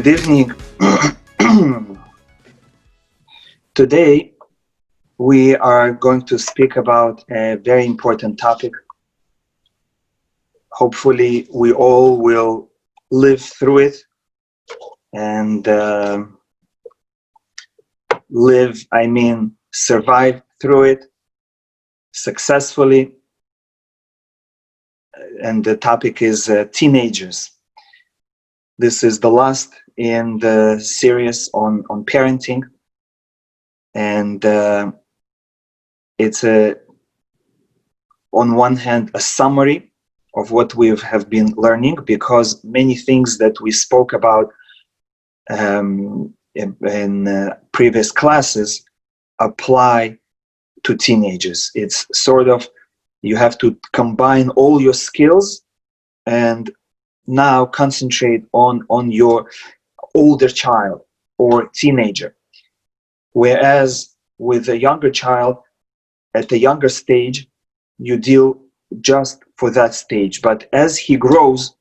Good evening. Today we are going to speak about a very important topic. Hopefully we all will live through it and survive through it successfully. And the topic is teenagers. This is the last in the series on parenting, and it's on one hand a summary of what we have been learning, because many things that we spoke about in previous classes apply to teenagers. It's sort of, you have to combine all your skills and now concentrate on your older child or teenager. Whereas with a younger child, at the younger stage, you deal just for that stage. But as he grows,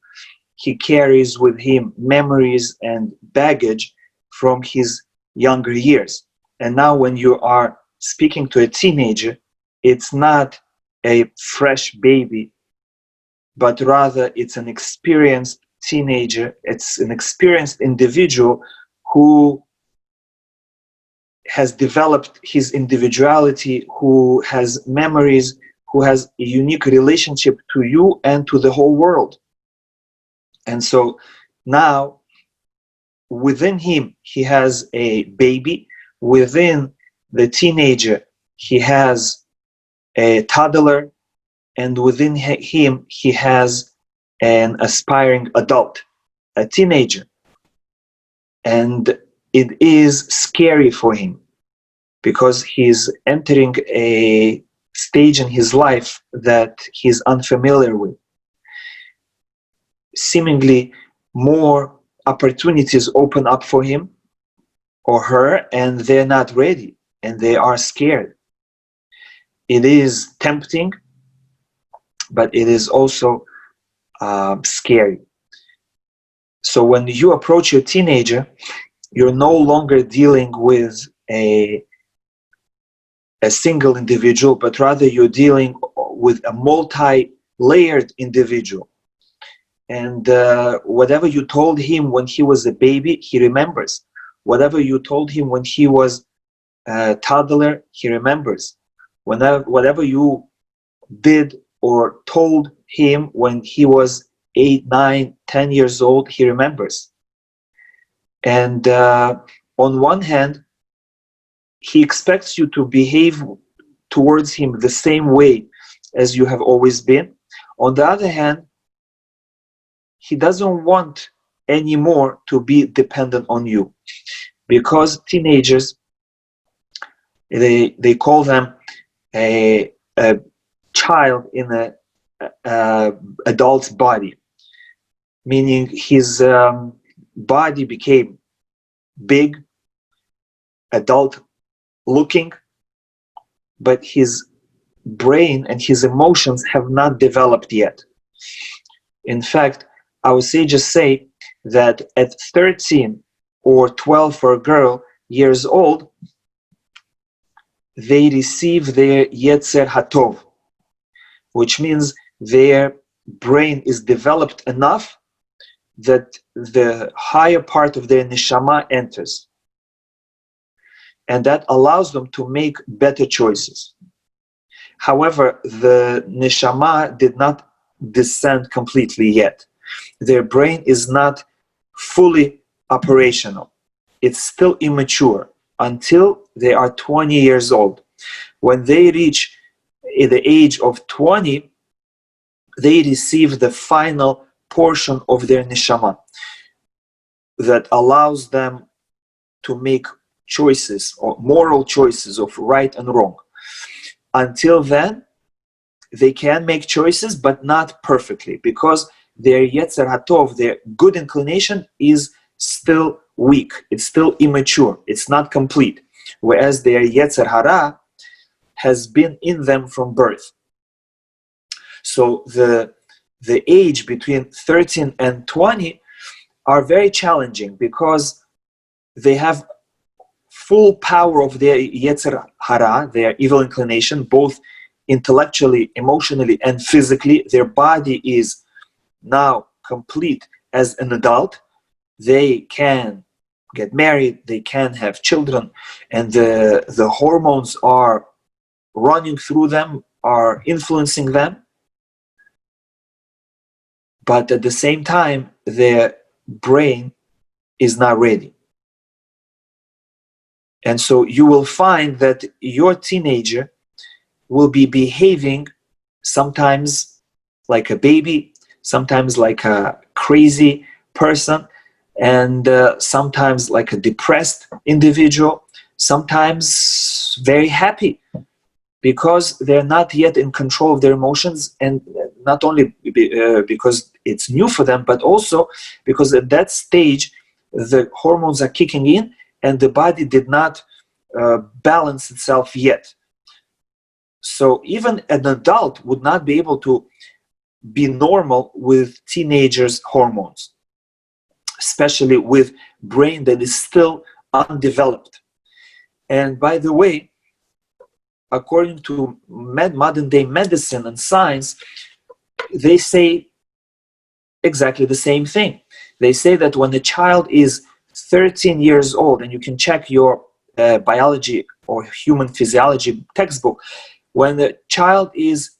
he carries with him memories and baggage from his younger years. And now when you are speaking to a teenager, it's not a fresh baby, but rather it's an experienced teenager. It's an experienced individual who has developed his individuality, who has memories, who has a unique relationship to you and to the whole world. And so now within him, he has a baby. Within the teenager, he has a toddler. And within him, he has an aspiring adult, a teenager. And it is scary for him because he's entering a stage in his life that he's unfamiliar with. Seemingly more opportunities open up for him or her, and they're not ready and they are scared. It is tempting, but it is also scary. So when you approach your teenager, you're no longer dealing with a single individual, but rather you're dealing with a multi-layered individual. And whatever you told him when he was a baby, he remembers. Whatever you told him when he was a toddler, he remembers. Whatever you did or told him when he was 8, 9, 10 years old, he remembers. And on one hand, he expects you to behave towards him the same way as you have always been. On the other hand, he doesn't want anymore to be dependent on you, because teenagers, they call them a child in a adult's body, meaning his body became big, adult looking, but his brain and his emotions have not developed yet. In fact, our sages say that at 13 or 12 for a girl years old, they receive their Yetzer HaTov, which means their brain is developed enough that the higher part of their neshama enters. And that allows them to make better choices. However, the neshama did not descend completely yet. Their brain is not fully operational. It's still immature until they are 20 years old. When they reach the age of 20, they receive the final portion of their neshama that allows them to make choices, or moral choices of right and wrong. Until then, they can make choices, but not perfectly, because their Yetzer HaTov, their good inclination, is still weak. It's still immature. It's not complete. Whereas their Yetzer Hara has been in them from birth. So the age between 13 and 20 are very challenging because they have full power of their Yetzer Hara, their evil inclination, both intellectually, emotionally, and physically. Their body is now complete as an adult. They can get married, they can have children, and the hormones are running through them, are influencing them. But at the same time, their brain is not ready. And so you will find that your teenager will be behaving sometimes like a baby, sometimes like a crazy person, and sometimes like a depressed individual, sometimes very happy, because they're not yet in control of their emotions, and not only because it's new for them, but also because at that stage the hormones are kicking in and the body did not balance itself yet. So even an adult would not be able to be normal with teenagers' hormones, especially with brain that is still undeveloped. And by the way, according to modern day medicine and science, they say exactly the same thing. They say that when a child is 13 years old, and you can check your biology or human physiology textbook, when the child is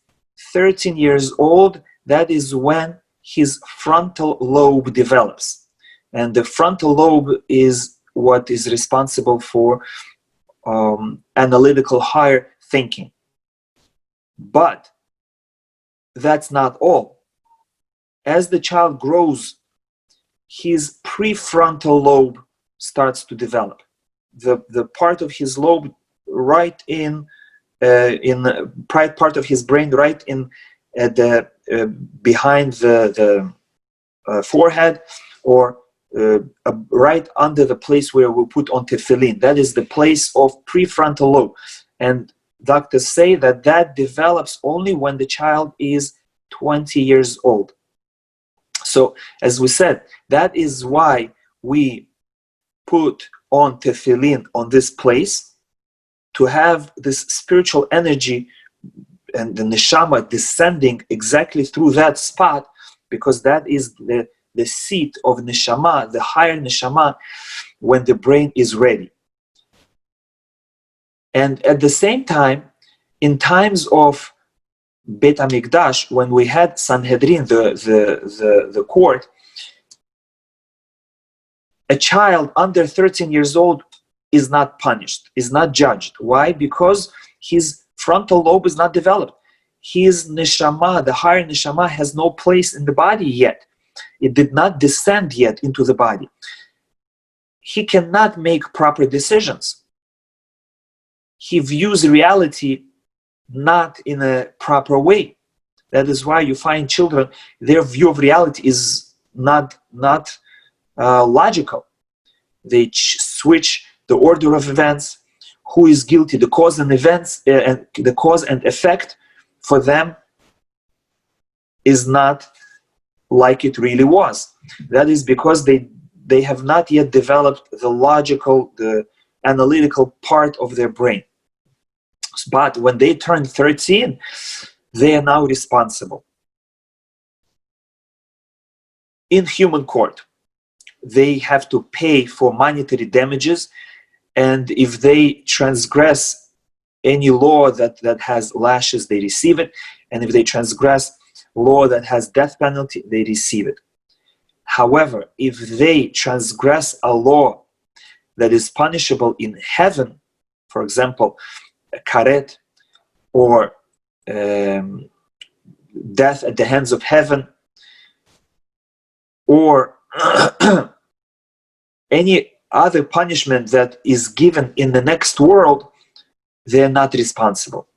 13 years old, that is when his frontal lobe develops. And the frontal lobe is what is responsible for analytical higher thinking. But that's not all. As the child grows, his prefrontal lobe starts to develop. The part of his lobe right in the part of his brain right in the behind the forehead, or right under the place where we put on tefillin. That is the place of prefrontal lobe. And doctors say that that develops only when the child is 20 years old. So, as we said, that is why we put on tefillin on this place, to have this spiritual energy and the neshama descending exactly through that spot, because that is the seat of neshama, the higher neshama, when the brain is ready. And at the same time, in times of Beit HaMikdash, when we had Sanhedrin, the court, a child under 13 years old is not punished, is not judged. Why? Because his frontal lobe is not developed. His neshama, the higher neshama, has no place in the body yet. It did not descend yet into the body. He cannot make proper decisions. He views reality not in a proper way. That is why you find children, their view of reality is not logical. They switch the order of events, who is guilty, the cause and events, and the cause and effect for them is not like it really was. That is because they have not yet developed the logical, the analytical part of their brain. But when they turn 13, they are now responsible. In human court, they have to pay for monetary damages, and if they transgress any law that has lashes, they receive it, and if they transgress law that has death penalty, they receive it. However, if they transgress a law that is punishable in heaven, for example, a karet, or death at the hands of heaven, or any other punishment that is given in the next world, they're not responsible.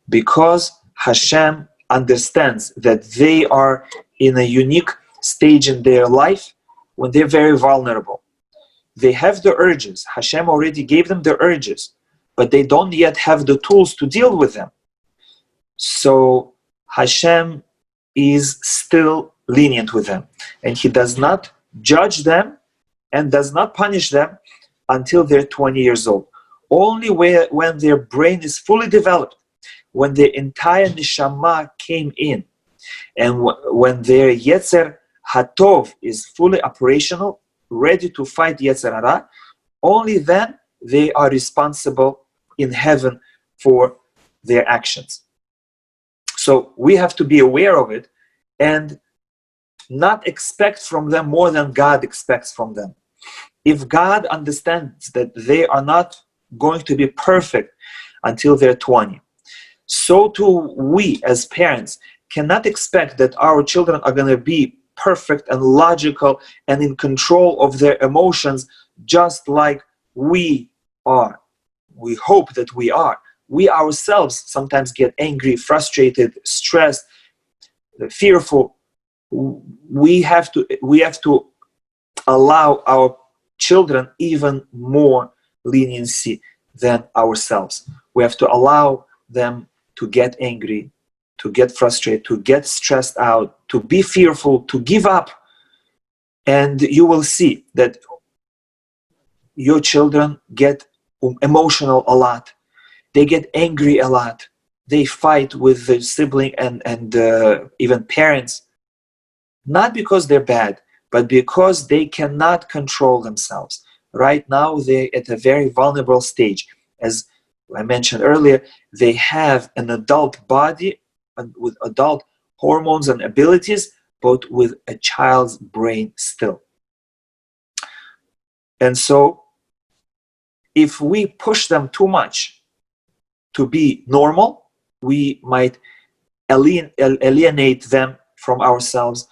Because Hashem understands that they are in a unique stage in their life when they're very vulnerable. They have the urges. Hashem already gave them the urges, but they don't yet have the tools to deal with them. So Hashem is still lenient with them, and he does not judge them and does not punish them until they're 20 years old. Only when their brain is fully developed, when their entire neshama came in, and when their Yetzer Hatov is fully operational, ready to fight Yetzer Hara, only then they are responsible in heaven for their actions. So we have to be aware of it and not expect from them more than God expects from them. If God understands that they are not going to be perfect until they're 20, so too we as parents cannot expect that our children are going to be perfect and logical and in control of their emotions just like we are. We hope that we are. We ourselves sometimes get angry, frustrated, stressed, fearful. We have to allow our children even more leniency than ourselves. We have to allow them to get angry, to get frustrated, to get stressed out, to be fearful, to give up. And you will see that your children get emotional a lot. They get angry a lot. They fight with the sibling and even parents, not because they're bad, but because they cannot control themselves. Right now, they're at a very vulnerable stage. As I mentioned earlier, they have an adult body and with adult hormones and abilities, but with a child's brain still. And so, if we push them too much to be normal, we might alienate them from ourselves,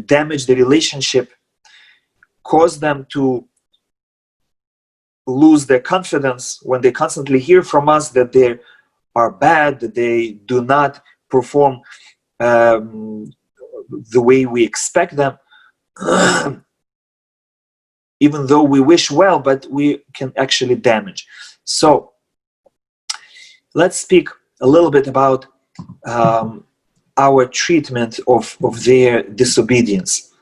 damage the relationship, cause them to lose their confidence when they constantly hear from us that they are bad, that they do not perform the way we expect them, even though we wish well, but we can actually damage. So let's speak a little bit about our treatment of their disobedience.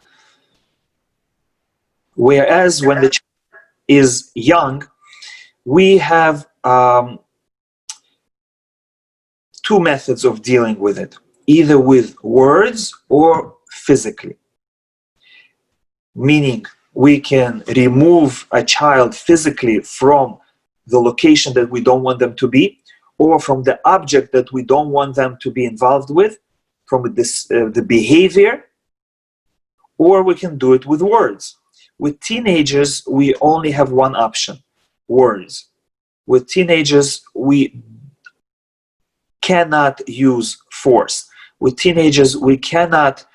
Whereas when the child is young, we have two methods of dealing with it, either with words or physically. Meaning, we can remove a child physically from the location that we don't want them to be, or from the object that we don't want them to be involved with, from this, the behavior, or we can do it with words. With teenagers, we only have one option, words. With teenagers, we cannot use force. With teenagers, we cannot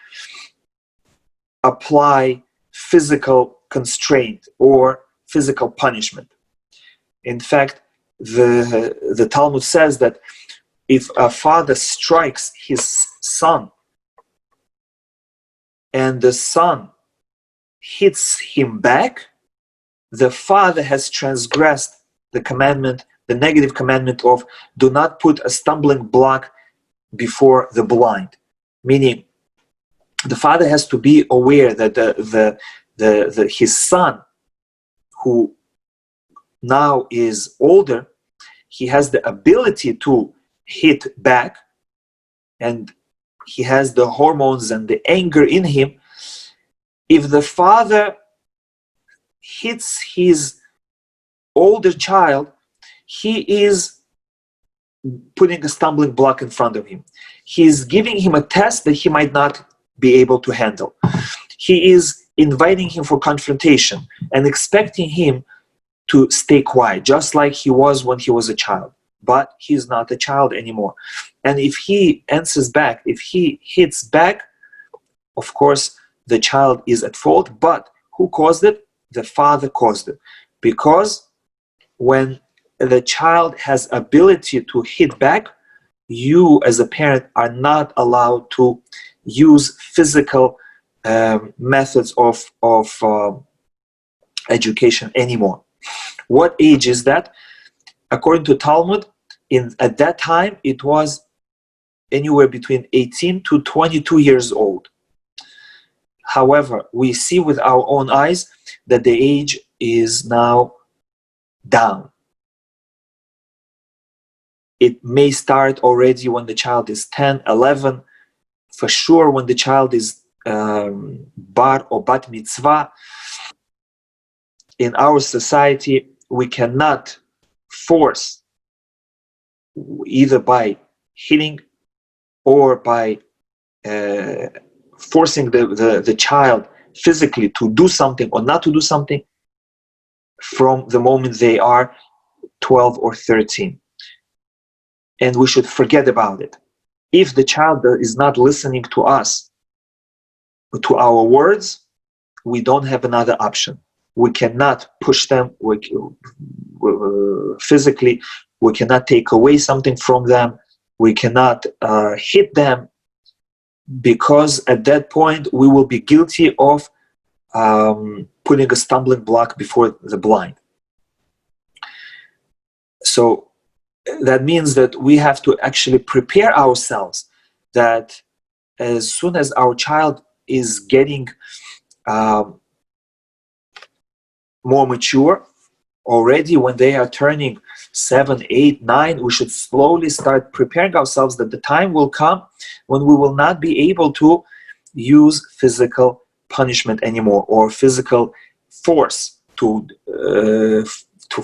apply physical constraint or physical punishment. In fact, the Talmud says that if a father strikes his son and the son hits him back, the father has transgressed the commandment, the negative commandment of do not put a stumbling block before the blind. Meaning, the father has to be aware that his son, who now is older, he has the ability to hit back, and he has the hormones and the anger in him. If the father hits his older child, he is putting a stumbling block in front of him. He is giving him a test that he might not be able to handle. He is inviting him for confrontation and expecting him to stay quiet, just like he was when he was a child. But he's not a child anymore. And if he answers back, if he hits back, of course, the child is at fault. But who caused it? The father caused it. Because when the child has ability to hit back, you as a parent are not allowed to use physical methods of education anymore. What age is that? According to Talmud, at that time, it was anywhere between 18 to 22 years old. However, we see with our own eyes that the age is now down. It may start already when the child is 10, 11, for sure when the child is bar or bat mitzvah. In our society, we cannot force, either by hitting or by forcing the child physically to do something or not to do something from the moment they are 12 or 13. And we should forget about it. If the child is not listening to us, to our words, we don't have another option. We cannot push them physically. We cannot take away something from them. We cannot hit them, because at that point we will be guilty of putting a stumbling block before the blind. So that means that we have to actually prepare ourselves that as soon as our child is getting more mature, already when they are turning 7, 8, 9, we should slowly start preparing ourselves that the time will come when we will not be able to use physical punishment anymore, or physical force to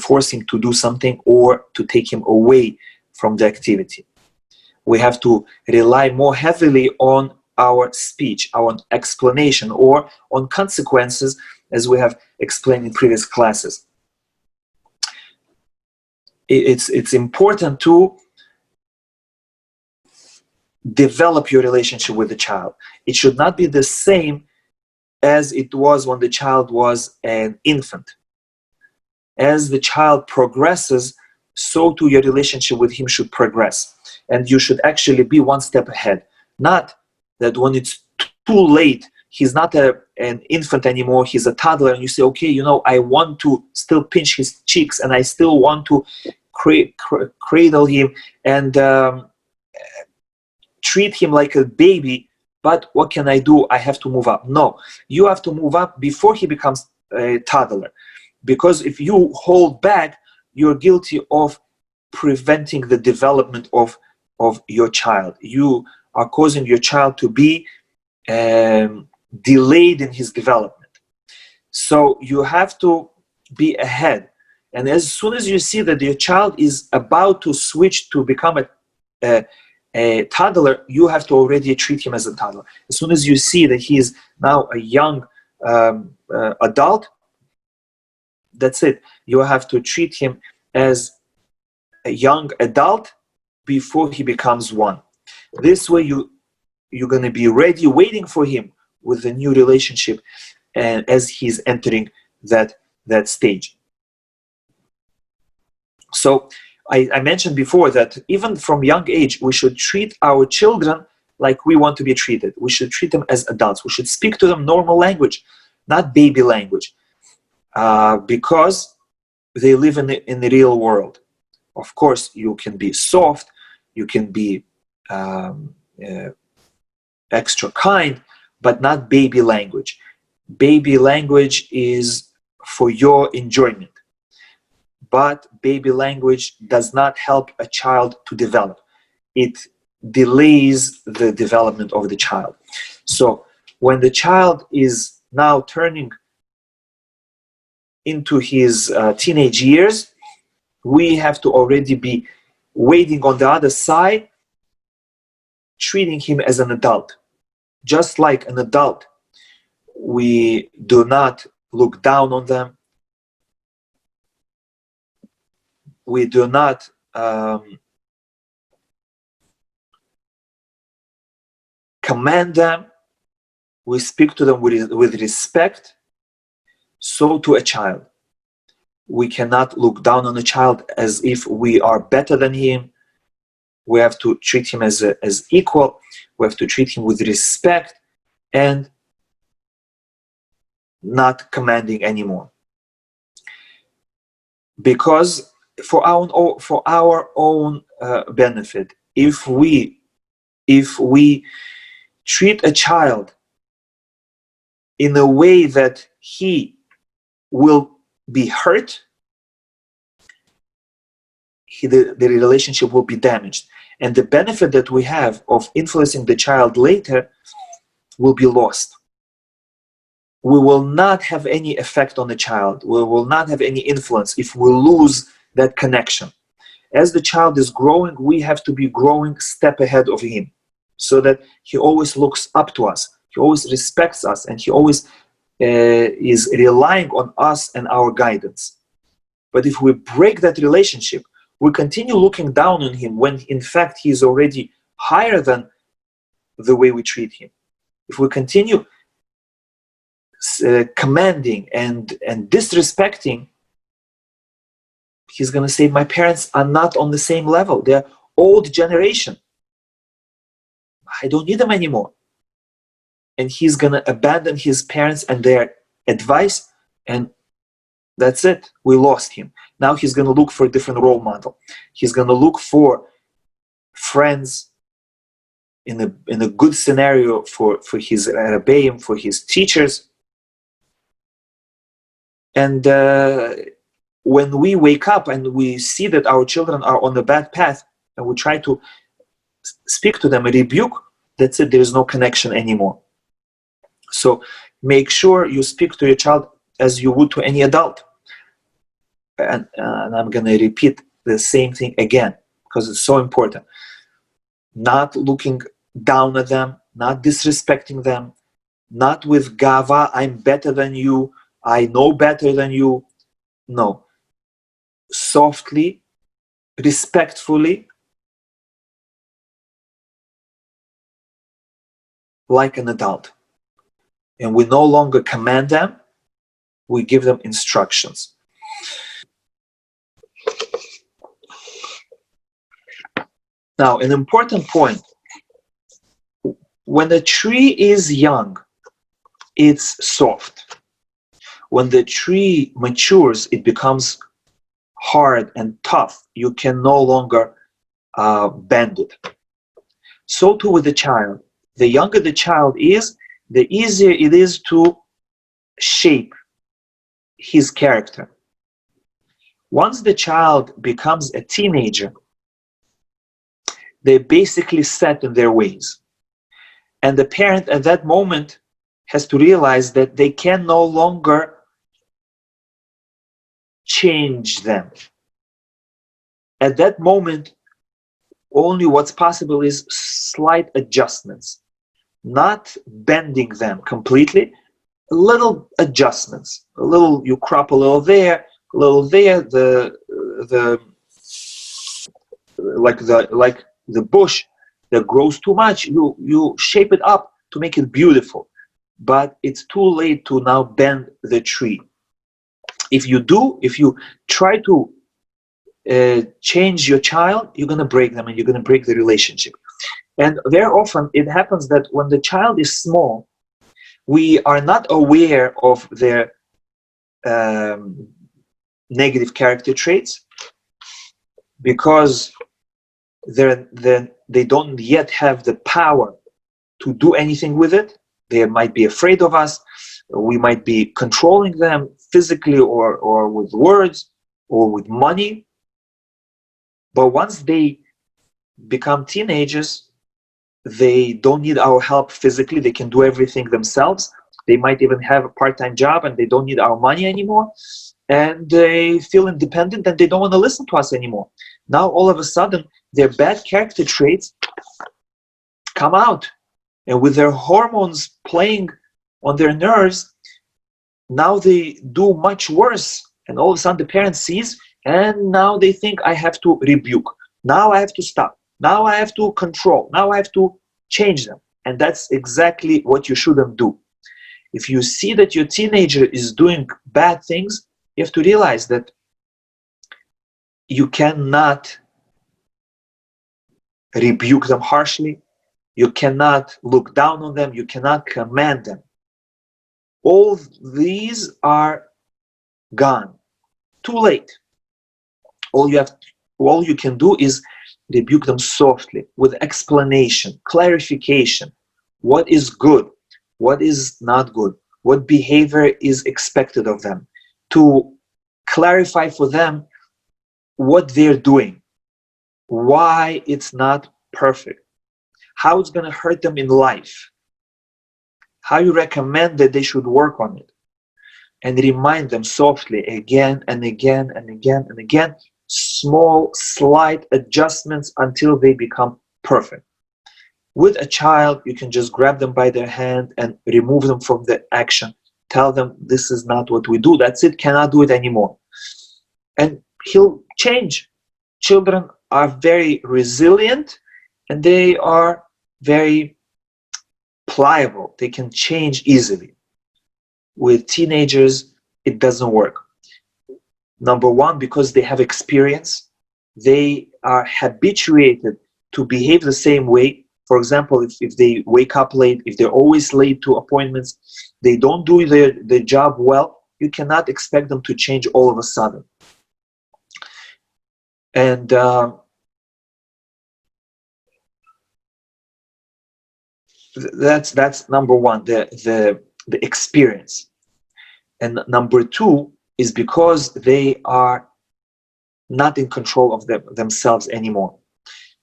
force him to do something or to take him away from the activity. We have to rely more heavily on our speech, our explanation, or on consequences, as we have explained in previous classes. It's important to develop your relationship with the child. It should not be the same as it was when the child was an infant. As the child progresses, so too your relationship with him should progress. And you should actually be one step ahead. Not that when it's too late, he's not an infant anymore, he's a toddler, and you say, okay, you know, I want to still pinch his cheeks, and I still want to cradle him and treat him like a baby, but what can I do? I have to move up. No, you have to move up before he becomes a toddler. Because if you hold back, you're guilty of preventing the development of your child. You are causing your child to be delayed in his development. So you have to be ahead. And as soon as you see that your child is about to switch to become a toddler, you have to already treat him as a toddler. As soon as you see that he is now a young adult, that's it. You have to treat him as a young adult before he becomes one. This way you're going to be ready, waiting for him with a new relationship, and as he's entering that stage. So I mentioned before that even from young age, we should treat our children like we want to be treated. We should treat them as adults. We should speak to them normal language, not baby language. Because they live in the real world. Of course, you can be soft, you can be extra kind, but not baby language. Baby language is for your enjoyment. But baby language does not help a child to develop. It delays the development of the child. So when the child is now turning into his teenage years, we have to already be waiting on the other side, treating him as an adult. Just like an adult, we do not look down on them. We do not command them. We speak to them with respect. So to a child. We cannot look down on a child as if we are better than him. We have to treat him as equal. We have to treat him with respect and not commanding anymore. Because for our own benefit, if we treat a child in a way that he will be hurt, the relationship will be damaged. And the benefit that we have of influencing the child later will be lost. We will not have any effect on the child. We will not have any influence if we lose that connection. As the child is growing, we have to be growing step ahead of him, so that he always looks up to us, he always respects us, and he always is relying on us and our guidance. But if we break that relationship, we continue looking down on him when in fact he is already higher than the way we treat him. If we continue commanding and disrespecting, he's going to say, my parents are not on the same level. They're old generation. I don't need them anymore. And he's going to abandon his parents and their advice, and that's it. We lost him. Now he's going to look for a different role model. He's going to look for friends in a good scenario for his Rabbi, for his teachers. And when we wake up and we see that our children are on the bad path, and we try to speak to them and rebuke, that's it. There is no connection anymore. So make sure you speak to your child as you would to any adult. And I'm going to repeat the same thing again, because it's so important. Not looking down at them, not disrespecting them, not with gava, I'm better than you, I know better than you. No. Softly, respectfully, like an adult. And we no longer command them, we give them instructions. Now, an important point. When the tree is young, it's soft. When the tree matures, it becomes hard and tough. You can no longer bend it. So too with the child. The younger the child is, the easier it is to shape his character. Once the child becomes a teenager, they're basically set in their ways. And the parent at that moment has to realize that they can no longer change them. At that moment, only what's possible is slight adjustments, not bending them completely, little adjustments. A little, you crop a little there, a little there, like the bush that grows too much, you shape it up to make it beautiful. But it's too late to now bend the tree. If you try to change your child, you're going to break them and you're going to break the relationship. And very often it happens that when the child is small, we are not aware of their negative character traits because they don't yet have the power to do anything with it. They might be afraid of us. We might be controlling them physically or with words or with money. But once they become teenagers, they don't need our help physically. They can do everything themselves. They might even have a part-time job and they don't need our money anymore. And they feel independent and they don't want to listen to us anymore. Now, all of a sudden, their bad character traits come out. And with their hormones playing on their nerves, now they do much worse. And all of a sudden, the parent sees, and now they think, I have to rebuke. Now I have to stop. Now I have to control. Now I have to change them. And that's exactly what you shouldn't do. If you see that your teenager is doing bad things, you have to realize that you cannot rebuke them harshly. You cannot look down on them. You cannot command them. All these are gone. Too late. All you can do is rebuke them softly with explanation, clarification. What is good? What is not good? what behavior is expected of them, to clarify for them what they're doing, why it's not perfect, how it's going to hurt them in life, how you recommend that they should work on it, and remind them softly again and again and again and again, small, slight adjustments until they become perfect. With a child, you can just grab them by their hand and remove them from the action. Tell them, this is not what we do. That's it, cannot do it anymore. And he'll change. Children are very resilient and they are very pliable. They can change easily. With teenagers, it doesn't work. Number one, because they have experience. They are habituated to behave the same way. For example, if they wake up late, if they're always late to appointments, they don't do their job well, you cannot expect them to change all of a sudden. And that's number one, the experience. And number two is because they are not in control of themselves anymore.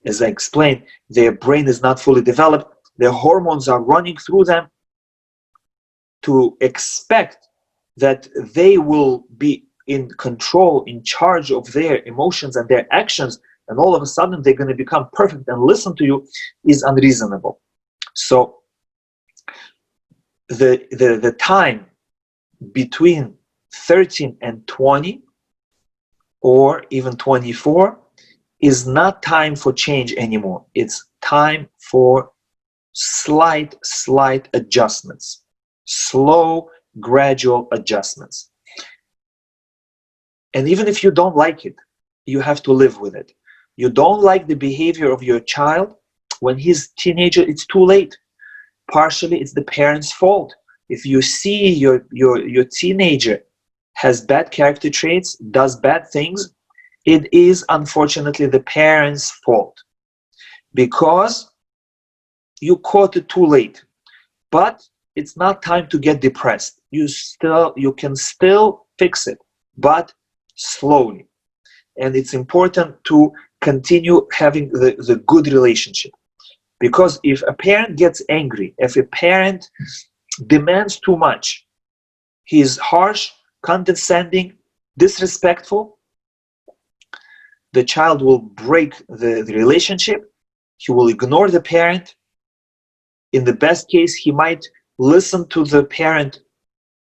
As I explained, their brain is not fully developed. Their hormones are running through them. To expect that they will be in control, in charge of their emotions and their actions, and all of a sudden they're going to become perfect and listen to you, is unreasonable. So the time between 13 and 20 or even 24 is not time for change anymore. It's time for slight adjustments, slow, gradual adjustments. And even if you don't like it, you have to live with it. You don't like the behavior of your child when he's a teenager, it's too late. Partially, it's the parent's fault. If you see your teenager has bad character traits, does bad things, it is unfortunately the parent's fault because you caught it too late. But it's not time to get depressed. You can still fix it, but slowly. And it's important to continue having the good relationship. Because if a parent gets angry, if a parent demands too much, he is harsh, condescending, disrespectful, the child will break the relationship. He will ignore the parent. In the best case, he might listen to the parent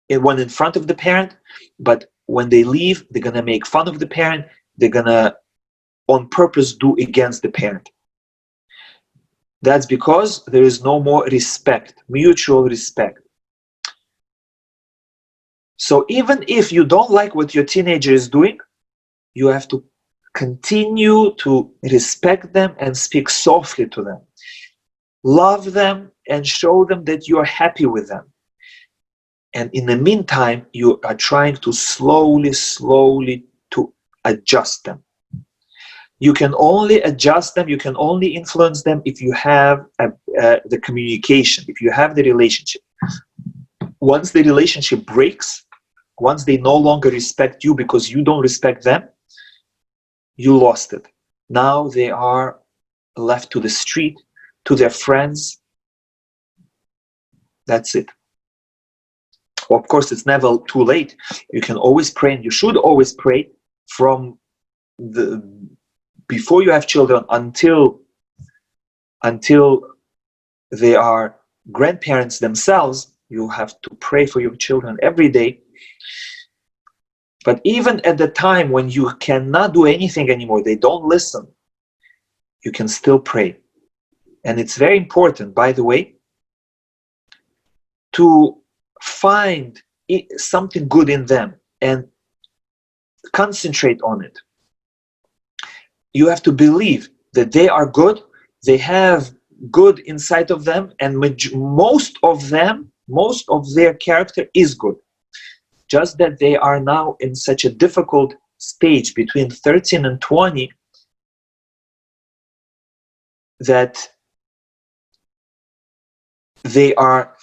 when in front of the parent, but when they leave, they're going to make fun of the parent. They're going to, on purpose, do against the parent. That's because there is no more respect, mutual respect. So even if you don't like what your teenager is doing, you have to continue to respect them and speak softly to them. Love them and show them that you are happy with them. And in the meantime, you are trying to slowly to adjust them. You can only adjust them, you can only influence them if you have the communication, if you have the relationship. Once the relationship breaks, once they no longer respect you because you don't respect them, you lost it. Now they are left to the street, to their friends. That's it. Of course, it's never too late. You can always pray, and you should always pray from before you have children until they are grandparents themselves. You have to pray for your children every day. But even at the time when you cannot do anything anymore, they don't listen, you can still pray. And it's very important, by the way, to find something good in them and concentrate on it. You have to believe that they are good, they have good inside of them, and most of their character is good. Just that they are now in such a difficult stage between 13 and 20 that they are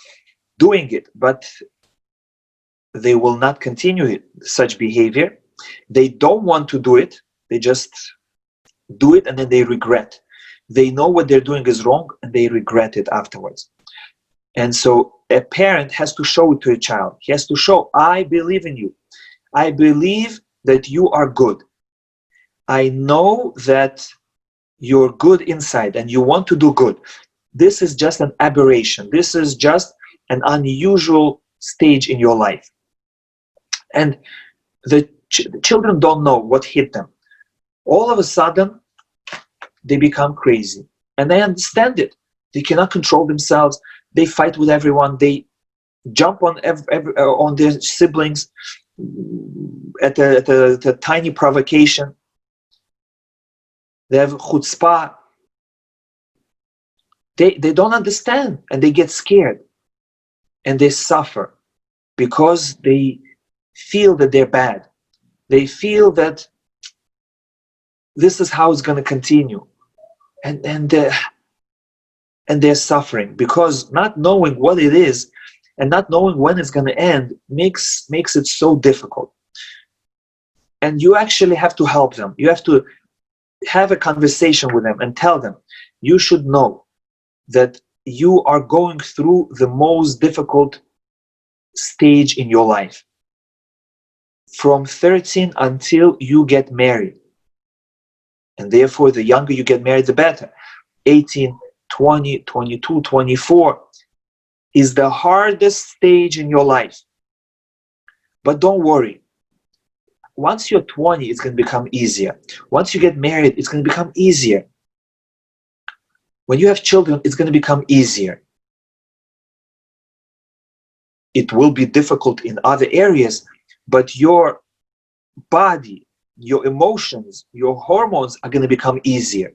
doing it, but they will not continue such behavior. They don't want to do it. They just do it and then they regret. They know what they're doing is wrong and they regret it afterwards. And so a parent has to show it to a child. He has to show, I believe in you. I believe that you are good. I know that you're good inside and you want to do good. This is just an aberration. This is just an unusual stage in your life. And the children don't know what hit them. All of a sudden, they become crazy. And they understand it. They cannot control themselves. They fight with everyone. They jump on on their siblings at a tiny provocation. They have chutzpah. They don't understand and they get scared and they suffer because they feel that they're bad. They feel that this is how it's going to continue. And they're suffering because not knowing what it is and not knowing when it's going to end makes it so difficult. And you actually have to help them. You have to have a conversation with them and tell them, you should know that you are going through the most difficult stage in your life. From 13 until you get married. And therefore, the younger you get married, the better. 18, 20, 22, 24 is the hardest stage in your life. But don't worry. Once you're 20, it's going to become easier. Once you get married, it's going to become easier. When you have children, it's going to become easier. It will be difficult in other areas, but your body, your emotions, your hormones are going to become easier.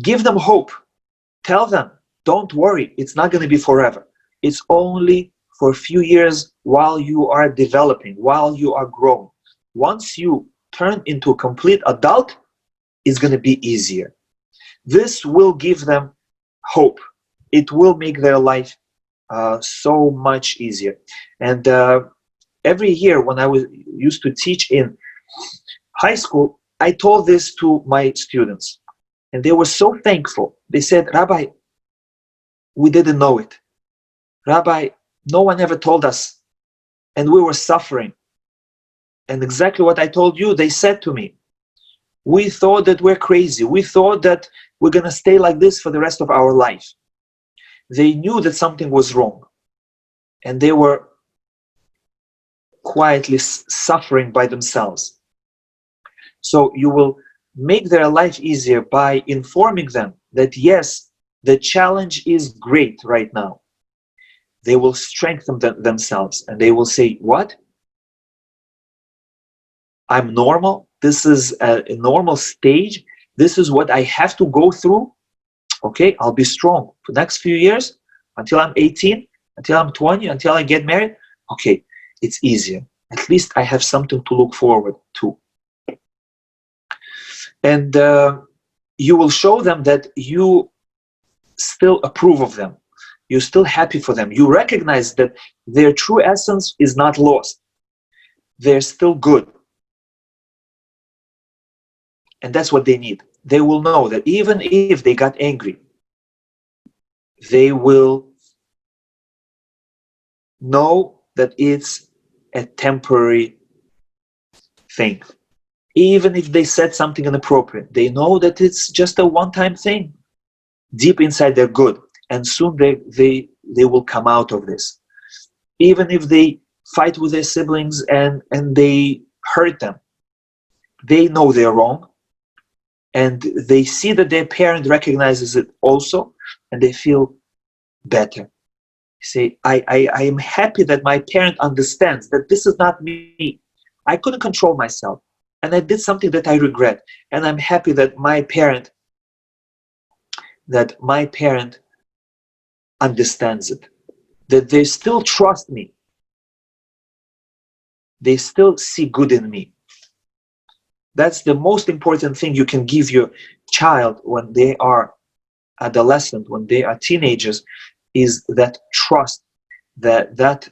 Give them hope. Tell them, don't worry, it's not going to be forever. It's only for a few years while you are developing, while you are growing. Once you turn into a complete adult, it's going to be easier. This will give them hope. It will make their life so much easier. And every year when I used to teach in high school, I told this to my students. And they were so thankful. They said, Rabbi, we didn't know it. Rabbi, no one ever told us. And we were suffering. And exactly what I told you, they said to me. We thought that we're crazy. We thought that we're going to stay like this for the rest of our life. They knew that something was wrong. And they were quietly suffering by themselves. So you will make their life easier by informing them that yes, the challenge is great right now. They will strengthen themselves and they will say, what? I'm normal. This is a normal stage. This is what I have to go through. Okay, I'll be strong for the next few years until I'm 18, until I'm 20, until I get married. Okay, it's easier. At least I have something to look forward to. And you will show them that you still approve of them. You're still happy for them. You recognize that their true essence is not lost. They're still good. And that's what they need. They will know that even if they got angry, they will know that it's a temporary thing. Even if they said something inappropriate, they know that it's just a one-time thing. Deep inside, they're good. And soon they will come out of this. Even if they fight with their siblings and they hurt them, they know they're wrong. And they see that their parent recognizes it also, and they feel better. Say, I am happy that my parent understands that this is not me. I couldn't control myself. And I did something that I regret. And I'm happy that my parent understands it. That they still trust me. They still see good in me. That's the most important thing you can give your child when they are adolescent, when they are teenagers, is that trust, that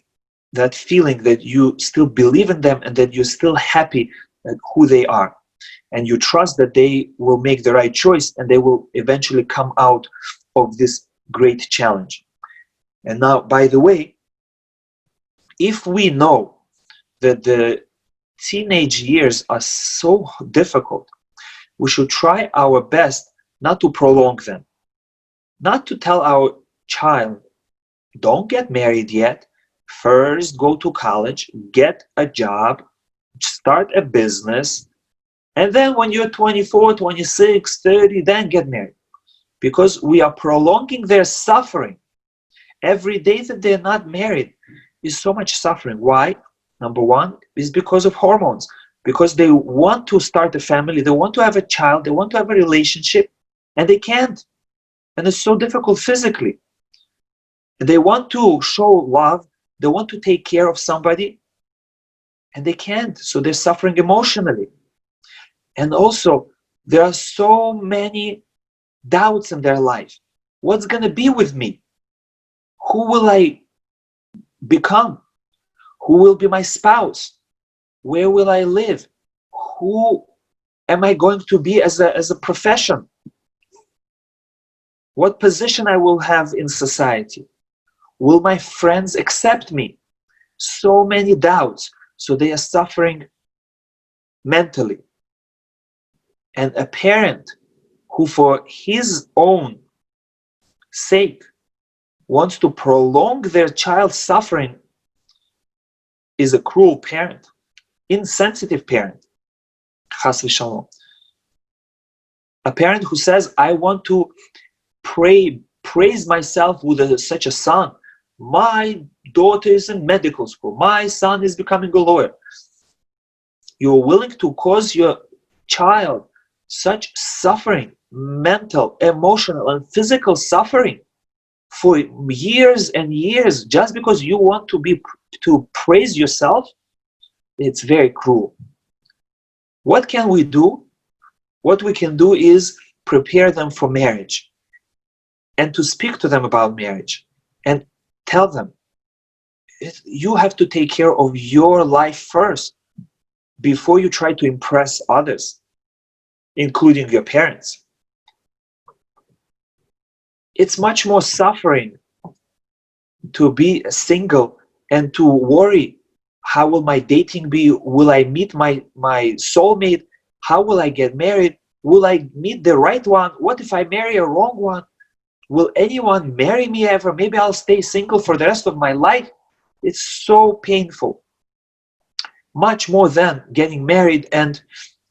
that feeling that you still believe in them and that you're still happy at who they are. And you trust that they will make the right choice and they will eventually come out of this great challenge. And now, by the way, if we know that the teenage years are so difficult, we should try our best not to prolong them. Not to tell our child, don't get married yet. First, go to college, get a job, start a business, and then when you're 24, 26, 30, then get married. Because we are prolonging their suffering. Every day that they're not married is so much suffering. Why? Number one is because of hormones. Because they want to start a family, they want to have a child, they want to have a relationship, and they can't. And it's so difficult physically. They want to show love, they want to take care of somebody, and they can't. So they're suffering emotionally. And also, there are so many doubts in their life. What's going to be with me? Who will I become? Who will be my spouse? Where will I live? Who am I going to be as a profession? What position I will have in society? Will my friends accept me? So many doubts. So they are suffering mentally. And a parent who for his own sake wants to prolong their child's suffering is a cruel parent, insensitive parent. Chas v'shalom. A parent who says, I want to praise myself with such a son. My daughter is in medical school. My son is becoming a lawyer. You're willing to cause your child such suffering, mental, emotional, and physical suffering for years and years just because you want to praise yourself? It's very cruel. What can we do? What we can do is prepare them for marriage and to speak to them about marriage and tell them, you have to take care of your life first before you try to impress others, including your parents. It's much more suffering to be single and to worry, how will my dating be? Will I meet my soulmate? How will I get married? Will I meet the right one? What if I marry a wrong one? Will anyone marry me ever? Maybe I'll stay single for the rest of my life. It's so painful. Much more than getting married and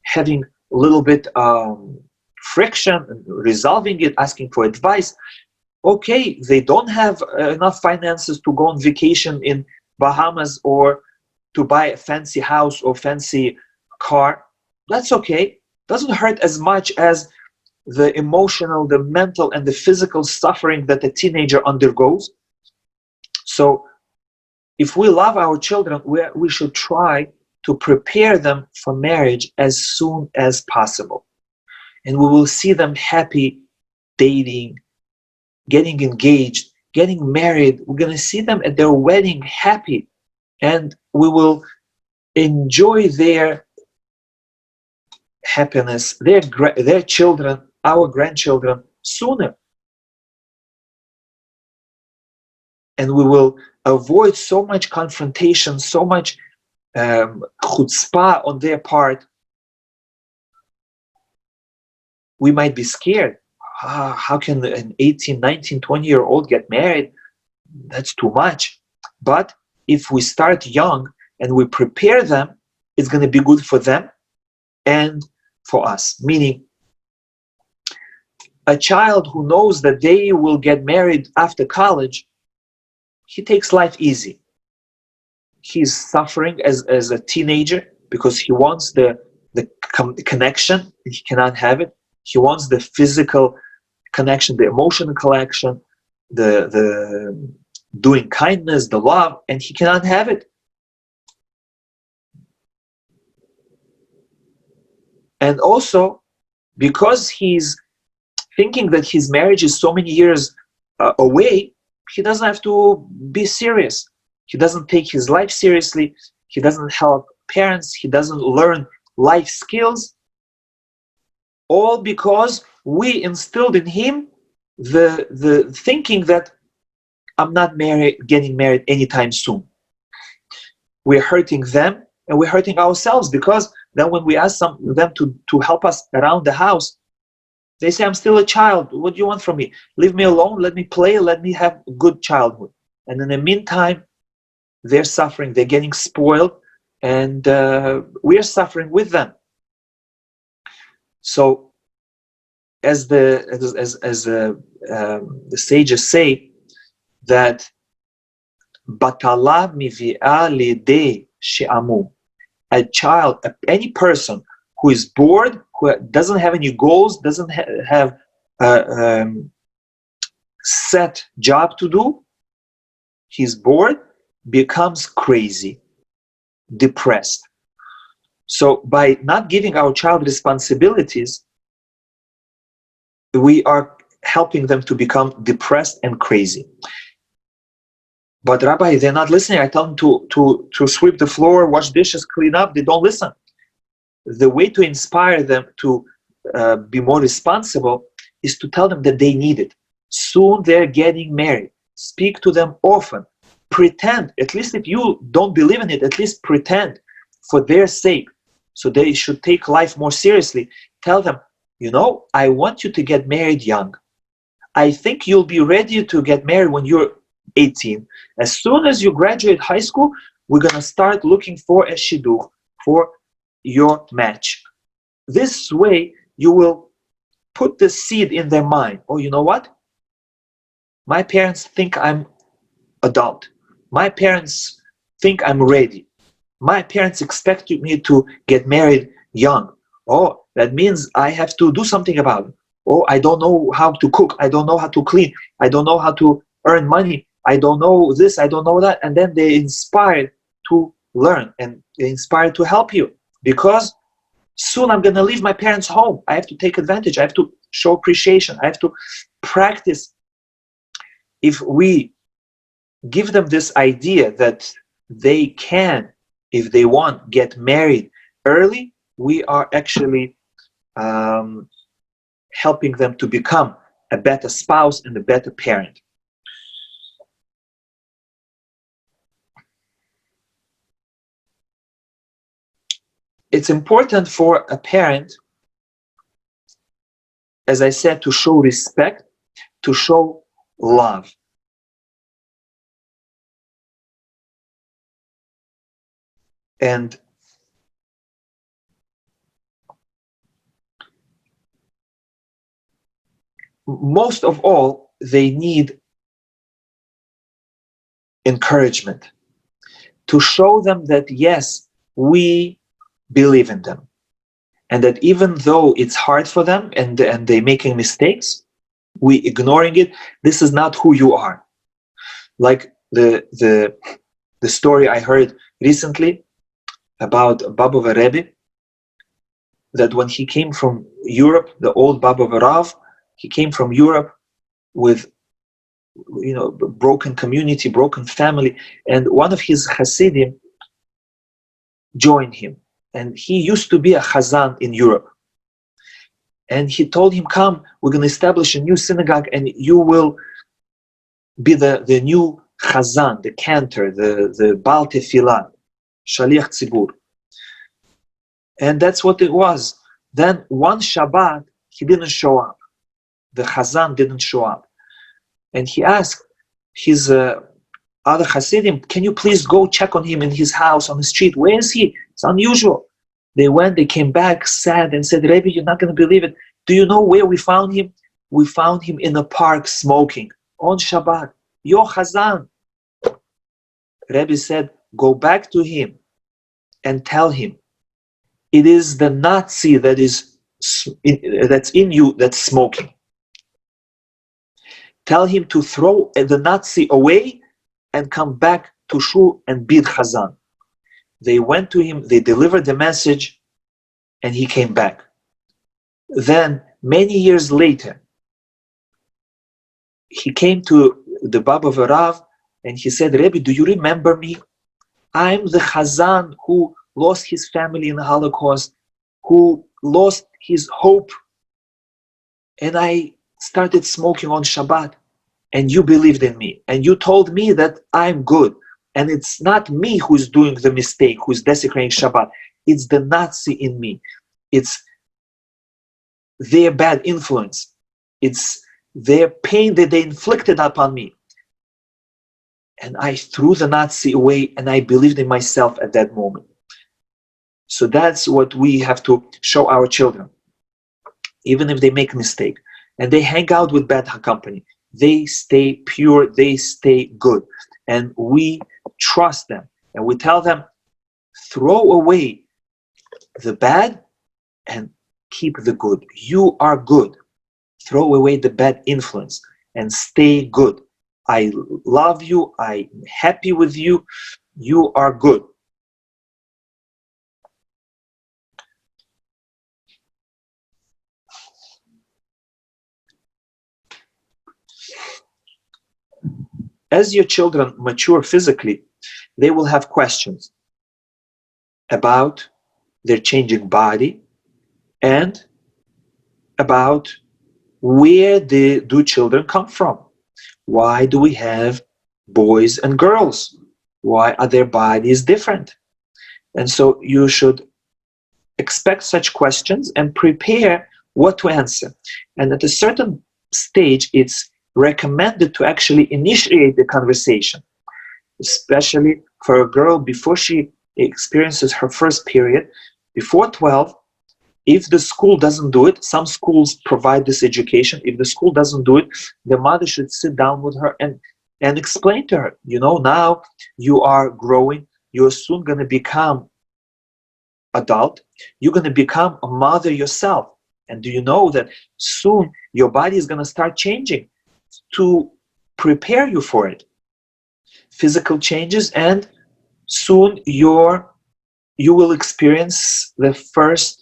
having a little bit friction, resolving it, asking for advice. Okay, they don't have enough finances to go on vacation in Bahamas or to buy a fancy house or fancy car. That's okay. Doesn't hurt as much as the emotional, the mental, and the physical suffering that a teenager undergoes. So if we love our children, we should try to prepare them for marriage as soon as possible. And we will see them happy, dating, getting engaged, getting married. We're going to see them at their wedding happy. And we will enjoy their happiness, their children, our grandchildren, sooner. And we will avoid so much confrontation, so much chutzpah on their part. We might be scared. How can an 18, 19, 20-year-old get married? That's too much. But if we start young and we prepare them, it's going to be good for them and for us. Meaning, a child who knows that they will get married after college, he takes life easy. He's suffering as a teenager because he wants the connection, and he cannot have it. He wants the physical connection, the emotional connection, the doing kindness, the love, and he cannot have it. And also, because he's thinking that his marriage is so many years away, he doesn't have to be serious. He doesn't take his life seriously. He doesn't help parents. He doesn't learn life skills. All because we instilled in him the thinking that I'm not getting married anytime soon. We're hurting them and we're hurting ourselves, because then when we ask them to help us around the house, they say, I'm still a child. What do you want from me? Leave me alone. Let me play. Let me have a good childhood. And in the meantime, they're suffering. They're getting spoiled. And we're suffering with them. So as the sages say, that batala mivi'a lidei she'amu, a child, any person who is bored, who doesn't have any goals, doesn't have a set job to do, he's bored, becomes crazy, depressed. So by not giving our child responsibilities, we are helping them to become depressed and crazy. But Rabbi, they're not listening. I tell them to sweep the floor, wash dishes, clean up. They don't listen. The way to inspire them to be more responsible is to tell them that they need it. Soon they're getting married. Speak to them often. Pretend, at least if you don't believe in it, at least pretend for their sake. So they should take life more seriously. Tell them, you know, I want you to get married young. I think you'll be ready to get married when you're 18. As soon as you graduate high school, we're going to start looking for a shidduch, for your match. This way, you will put the seed in their mind. Oh, you know what? My parents think I'm adult. My parents think I'm ready. My parents expect me to get married young. Oh, that means I have to do something about it. Oh, I don't know how to cook. I don't know how to clean. I don't know how to earn money. I don't know this. I don't know that. And then they're inspired to learn and they're inspired to help you. Because soon I'm going to leave my parents' home. I have to take advantage. I have to show appreciation. I have to practice. If we give them this idea that they can, if they want, get married early, we are actually helping them to become a better spouse and a better parent. It's important for a parent, as I said, to show respect, to show love. And most of all, they need encouragement, to show them that yes, we believe in them, and that even though it's hard for them and they're making mistakes, we ignoring it, this is not who you are. Like the story I heard recently about Baba Rabbi, that when he came from Europe, the old Baba Rav, he came from Europe with, you know, broken community, broken family, and one of his Hasidim joined him, and he used to be a Chazan in Europe, and he told him, come, we're going to establish a new synagogue and you will be the new Chazan, the cantor, the Baal Tefillah, Shaliach Tzibur. And that's what it was. Then one Shabbat, he didn't show up. The Chazan didn't show up. And he asked his other Hasidim, can you please go check on him in his house, on the street? Where is he? It's unusual. They went, they came back sad and said, Rabbi, you're not going to believe it. Do you know where we found him? We found him in a park smoking on Shabbat. Yo Chazan. Rabbi said, go back to him and tell him, it is the Nazi that's in you that's smoking. Tell him to throw the Nazi away and come back to Shul and be Chazan. They went to him, they delivered the message, and he came back. Then, many years later, he came to the Baba Rav And he said, Rabbi, do you remember me? I'm the Chazan who lost his family in the Holocaust, who lost his hope. And I started smoking on Shabbat. And you believed in me. And you told me that I'm good. And it's not me who's doing the mistake, who's desecrating Shabbat. It's the Nazi in me. It's their bad influence. It's their pain that they inflicted upon me. And I threw the Nazi away, and I believed in myself at that moment. So that's what we have to show our children. Even if they make a mistake and they hang out with bad company, they stay pure, they stay good. And we trust them. And we tell them, throw away the bad and keep the good. You are good. Throw away the bad influence and stay good. I love you. I'm happy with you. You are good. As your children mature physically, they will have questions about their changing body and about where do children come from. Why do we have boys and girls? Why are their bodies different? And so you should expect such questions and prepare what to answer. And at a certain stage, it's recommended to actually initiate the conversation, especially for a girl before she experiences her first period, before 12. If the school doesn't do it, some schools provide this education. If the school doesn't do it, the mother should sit down with her and explain to her, you know, now you are growing, you're soon going to become adult, you're going to become a mother yourself. And do you know that soon your body is going to start changing to prepare you for it? Physical changes, and soon you will experience the first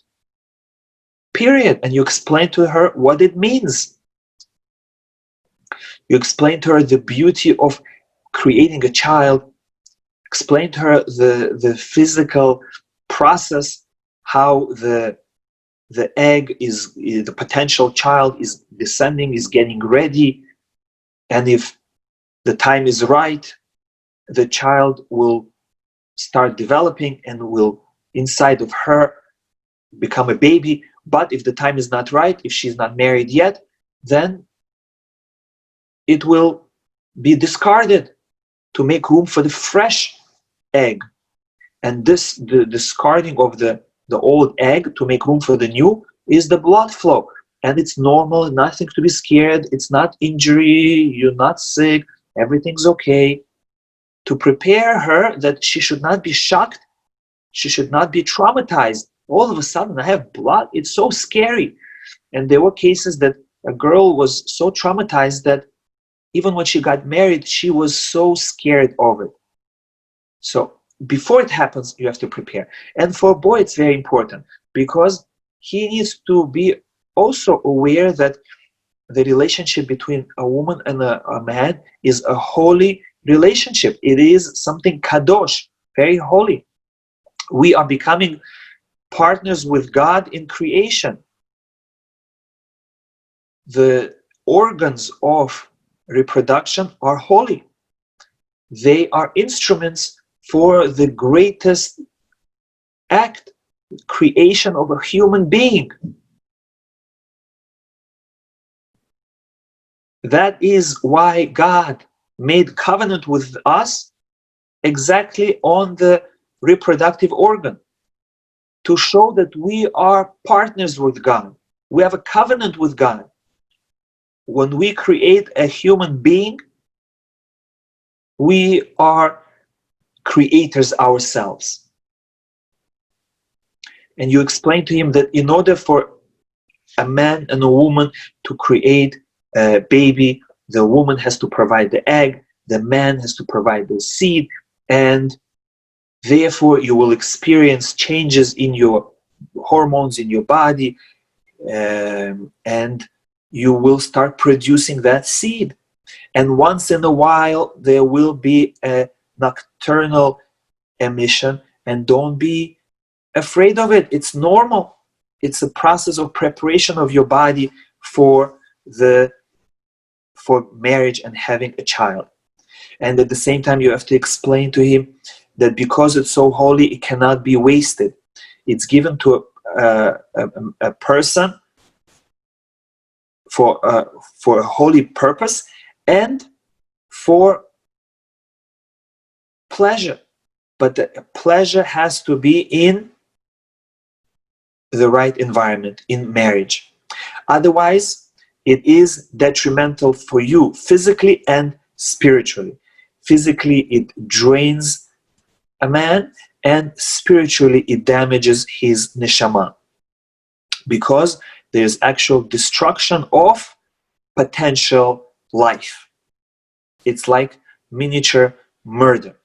period, and you explain to her what it means. You explain to her the beauty of creating a child. Explain to her the physical process, how the egg is, the potential child is descending, is getting ready, and if the time is right, the child will start developing and will inside of her become a baby. But if the time is not right, if she's not married yet, then it will be discarded to make room for the fresh egg. And the discarding of the old egg to make room for the new is the blood flow. And it's normal, nothing to be scared. It's not injury, you're not sick, everything's okay. To prepare her that she should not be shocked, she should not be traumatized. All of a sudden, I have blood. It's so scary. And there were cases that a girl was so traumatized that even when she got married, she was so scared of it. So before it happens, you have to prepare. And for a boy, it's very important because he needs to be also aware that the relationship between a woman and a man is a holy relationship. It is something kadosh, very holy. We are becoming partners with God in creation. The organs of reproduction are holy. They are instruments for the greatest act, creation of a human being. That is why God made covenant with us exactly on the reproductive organ, to show that we are partners with God. We have a covenant with God. When we create a human being, we are creators ourselves. And you explain to him that in order for a man and a woman to create a baby, the woman has to provide the egg, the man has to provide the seed, and therefore you will experience changes in your hormones in your body, and you will start producing that seed. And once in a while, there will be a nocturnal emission, and don't be afraid of it. It's normal. It's a process of preparation of your body for marriage and having a child. And at the same time, you have to explain to him that because it's so holy, it cannot be wasted. It's given to a person for a holy purpose and for pleasure. But the pleasure has to be in the right environment, in marriage. Otherwise, it is detrimental for you physically and spiritually. Physically, it drains a man, and spiritually, it damages his neshama, because there's actual destruction of potential life. It's like miniature murder.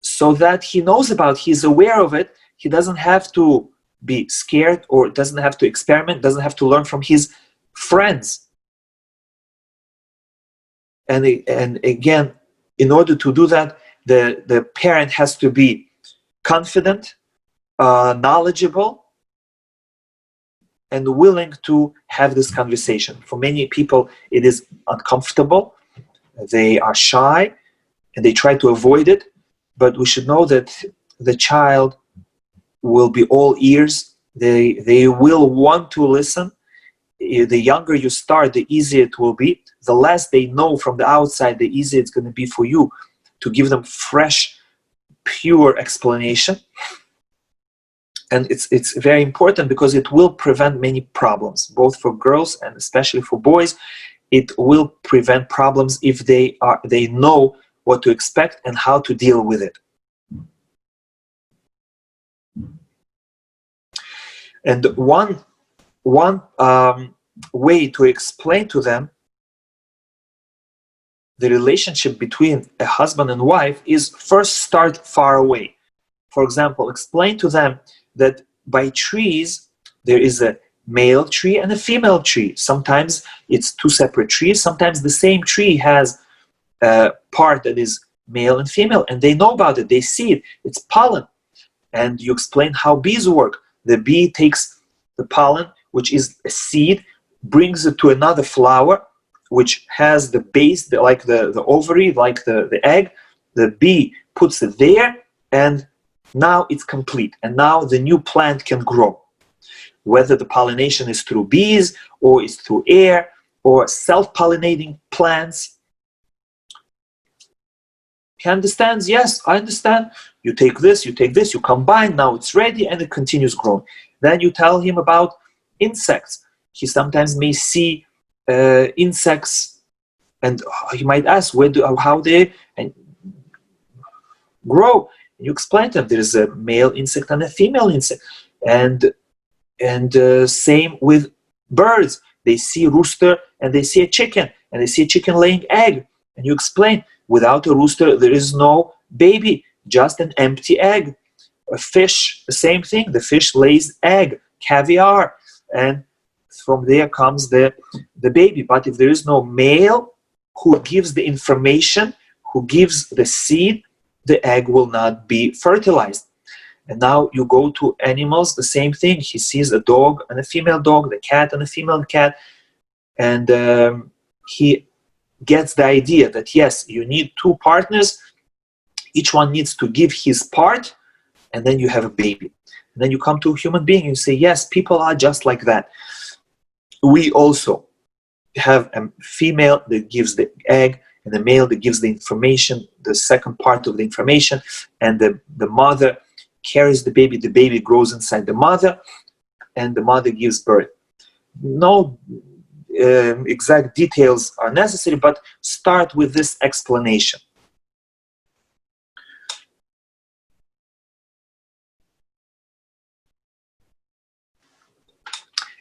So that he knows about, he's aware of it, he doesn't have to be scared, or doesn't have to experiment, doesn't have to learn from his friends. And again, in order to do that, the parent has to be confident, knowledgeable, and willing to have this conversation. For many people, it is uncomfortable. They are shy, and they try to avoid it. But we should know that the child will be all ears. They will want to listen. The younger you start, the easier it will be. The less they know from the outside, the easier it's going to be for you to give them fresh, pure explanation. And it's very important, because it will prevent many problems, both for girls and especially for boys. It will prevent problems if they know what to expect and how to deal with it. And one way to explain to them the relationship between a husband and wife is first start far away. For example, explain to them that by trees, there is a male tree and a female tree. Sometimes it's two separate trees. Sometimes the same tree has a part that is male and female, and they know about it. They see it. It's pollen. And you explain how bees work. The bee takes the pollen, which is a seed, brings it to another flower, which has the base, like the ovary, like the egg. The bee puts it there, and now it's complete. And now the new plant can grow. Whether the pollination is through bees, or it's through air, or self-pollinating plants. He understands, yes, I understand. You take this, you combine, now it's ready, and it continues growing. Then you tell him about insects. He sometimes may see insects, and he might ask how they grow. You explain to them there is a male insect and a female insect, and same with birds. They see a rooster and they see a chicken, and they see a chicken laying egg, and you explain, without a rooster there is no baby, just an empty egg. A fish, the same thing. The fish lays egg, caviar, and from there comes the baby. But if there is no male who gives the information, who gives the seed, the egg will not be fertilized. And now you go to animals, the same thing. He sees a dog and a female dog, the cat and a female cat, and he gets the idea that yes, you need two partners, each one needs to give his part, and then you have a baby. And then you come to a human being and you say, yes, people are just like that. We also have a female that gives the egg, and a male that gives the information, the second part of the information, and the mother carries the baby grows inside the mother, and the mother gives birth. No exact details are necessary, but start with this explanation.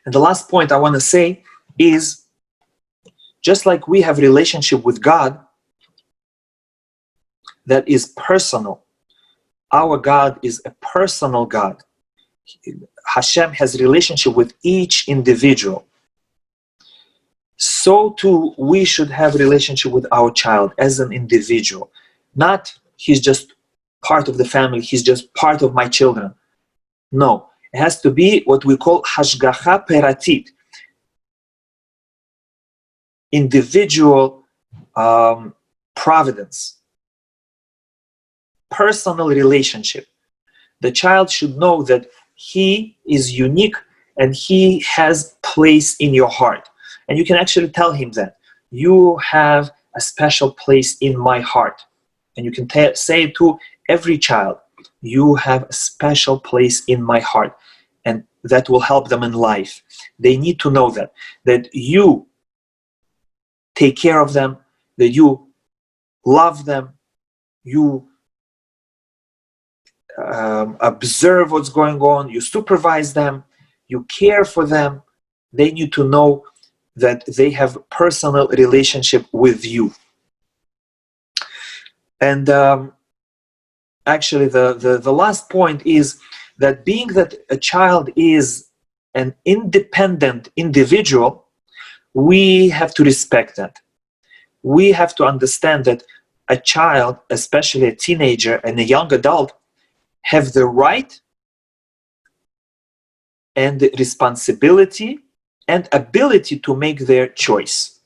And the last point I want to say is, just like we have relationship with God that is personal, our God is a personal God. Hashem has a relationship with each individual. so too we should have a relationship with our child as an individual. Not he's just part of the family, he's just part of my children. No, it has to be what we call hashgacha peratit, individual providence, personal relationship. The child should know that he is unique and he has place in your heart. And you can actually tell him that you have a special place in my heart. And you can say it to every child, you have a special place in my heart. And that will help them in life. They need to know that you take care of them, that you love them, you observe what's going on, you supervise them, you care for them. They need to know that they have a personal relationship with you. And actually the last point is that being that a child is an independent individual, we have to respect that. We have to understand that a child, especially a teenager and a young adult, have the right and the responsibility and ability to make their choice.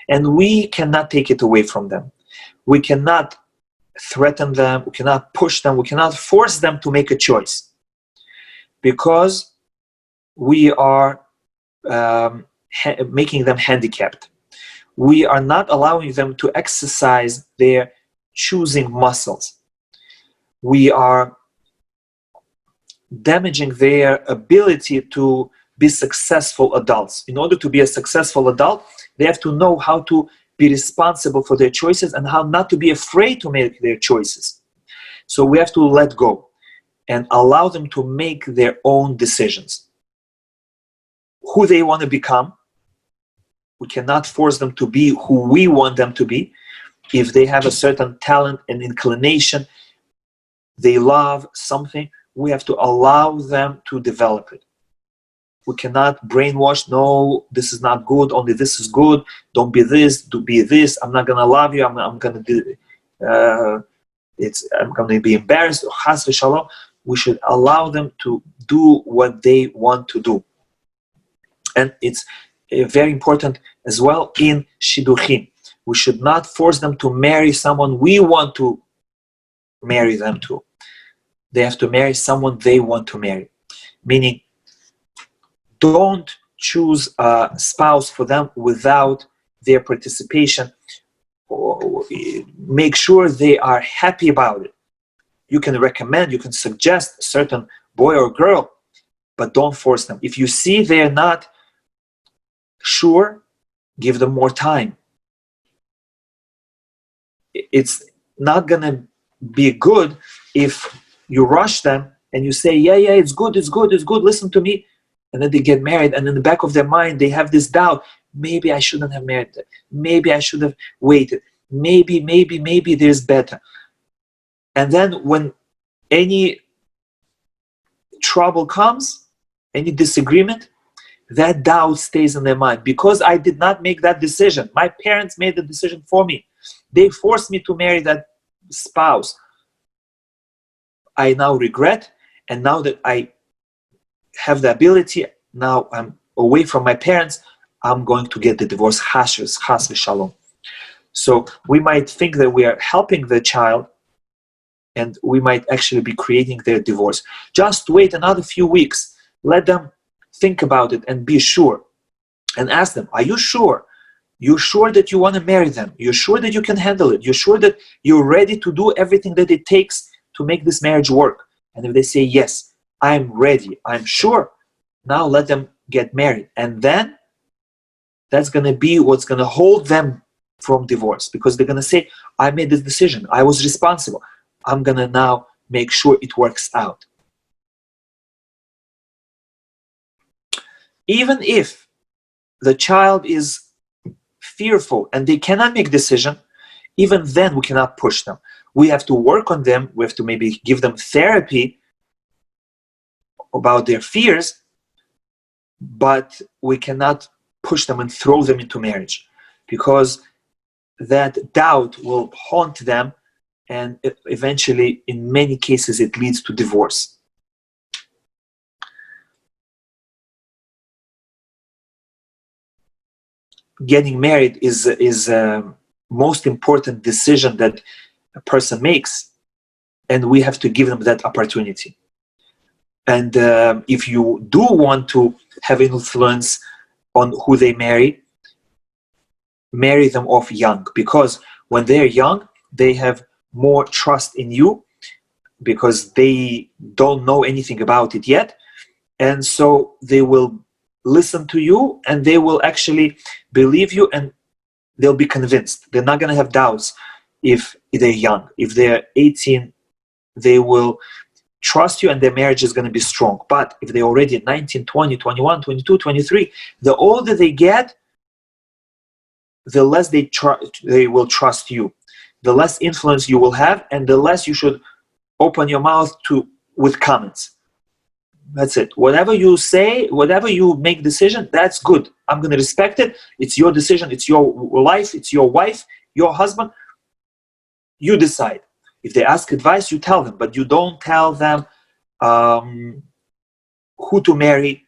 And we cannot take it away from them. We cannot threaten them, we cannot push them, we cannot force them to make a choice. Because we are making them handicapped. We are not allowing them to exercise their choosing muscles. We are damaging their ability to be successful adults. In order to be a successful adult, they have to know how to be responsible for their choices and how not to be afraid to make their choices. So we have to let go and allow them to make their own decisions. Who they want to become, we cannot force them to be who we want them to be. If they have a certain talent and inclination, they love something, we have to allow them to develop it. We cannot brainwash, no, this is not good, only this is good, don't be this, do be this, I'm not going to love you, I'm going to do, I'm going to be embarrassed, chas v'shalom. We should allow them to do what they want to do. And it's very important as well in shidduchim. We should not force them to marry someone we want to marry them to. They have to marry someone they want to marry. Meaning, don't choose a spouse for them without their participation. Make sure they are happy about it. You can recommend, you can suggest a certain boy or girl, but don't force them. If you see they're not sure, give them more time. It's not going to be good if you rush them and you say, yeah, it's good, listen to me. And then they get married, and in the back of their mind, they have this doubt. Maybe I shouldn't have married them. Maybe I should have waited. Maybe there's better. And then when any trouble comes, any disagreement, that doubt stays in their mind. Because I did not make that decision. My parents made the decision for me. They forced me to marry that spouse. I now regret, and now that I have the ability, now I'm away from my parents, I'm going to get the divorce, chas v'shalom. So we might think that we are helping the child, and we might actually be creating their divorce. Just wait another few weeks. Let them think about it and be sure. And ask them, are you sure? You're sure that you want to marry them? You're sure that you can handle it? You're sure that you're ready to do everything that it takes to make this marriage work? And if they say, yes, I'm ready, I'm sure, now let them get married. And then that's going to be what's going to hold them from divorce. Because they're going to say, I made this decision. I was responsible. I'm going to now make sure it works out. Even if the child is fearful and they cannot make a decision, even then we cannot push them. We have to work on them. We have to maybe give them therapy about their fears, but we cannot push them and throw them into marriage, because that doubt will haunt them, and eventually, in many cases, it leads to divorce. Getting married is most important decision that a person makes, and we have to give them that opportunity. And if you do want to have influence on who they marry them off young, because when they're young, they have more trust in you, because they don't know anything about it yet, and so they will listen to you, and they will actually believe you, and they'll be convinced. They're not going to have doubts if they're young. If they're 18, they will trust you, and their marriage is going to be strong. But if they're already 19, 20, 21, 22, 23, the older they get, the less they will trust you, the less influence you will have, and the less you should open your mouth with comments. That's it. Whatever you say, whatever you make decision, that's good. I'm going to respect it. It's your decision. It's your life. It's your wife, your husband. You decide. If they ask advice, you tell them, but you don't tell them who to marry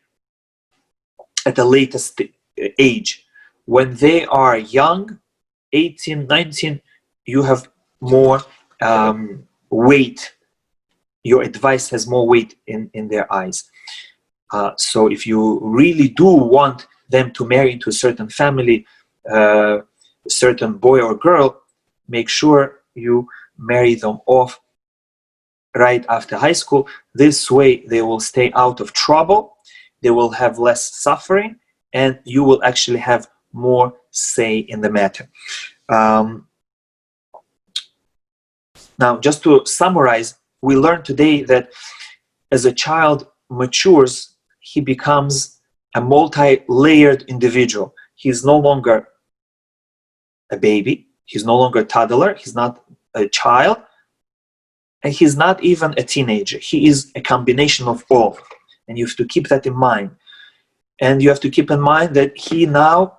at the latest age. When they are young, 18, 19, you have more weight. Your advice has more weight in their eyes. So if you really do want them to marry into a certain family, a certain boy or girl, make sure you marry them off right after high school. This way they will stay out of trouble, they will have less suffering, and you will actually have more say in the matter. Now, just to summarize, we learned today that as a child matures, he becomes a multi-layered individual. He's no longer a baby, he's no longer a toddler, he's not a child, and he's not even a teenager. He is a combination of all. And you have to keep that in mind. And you have to keep in mind that he now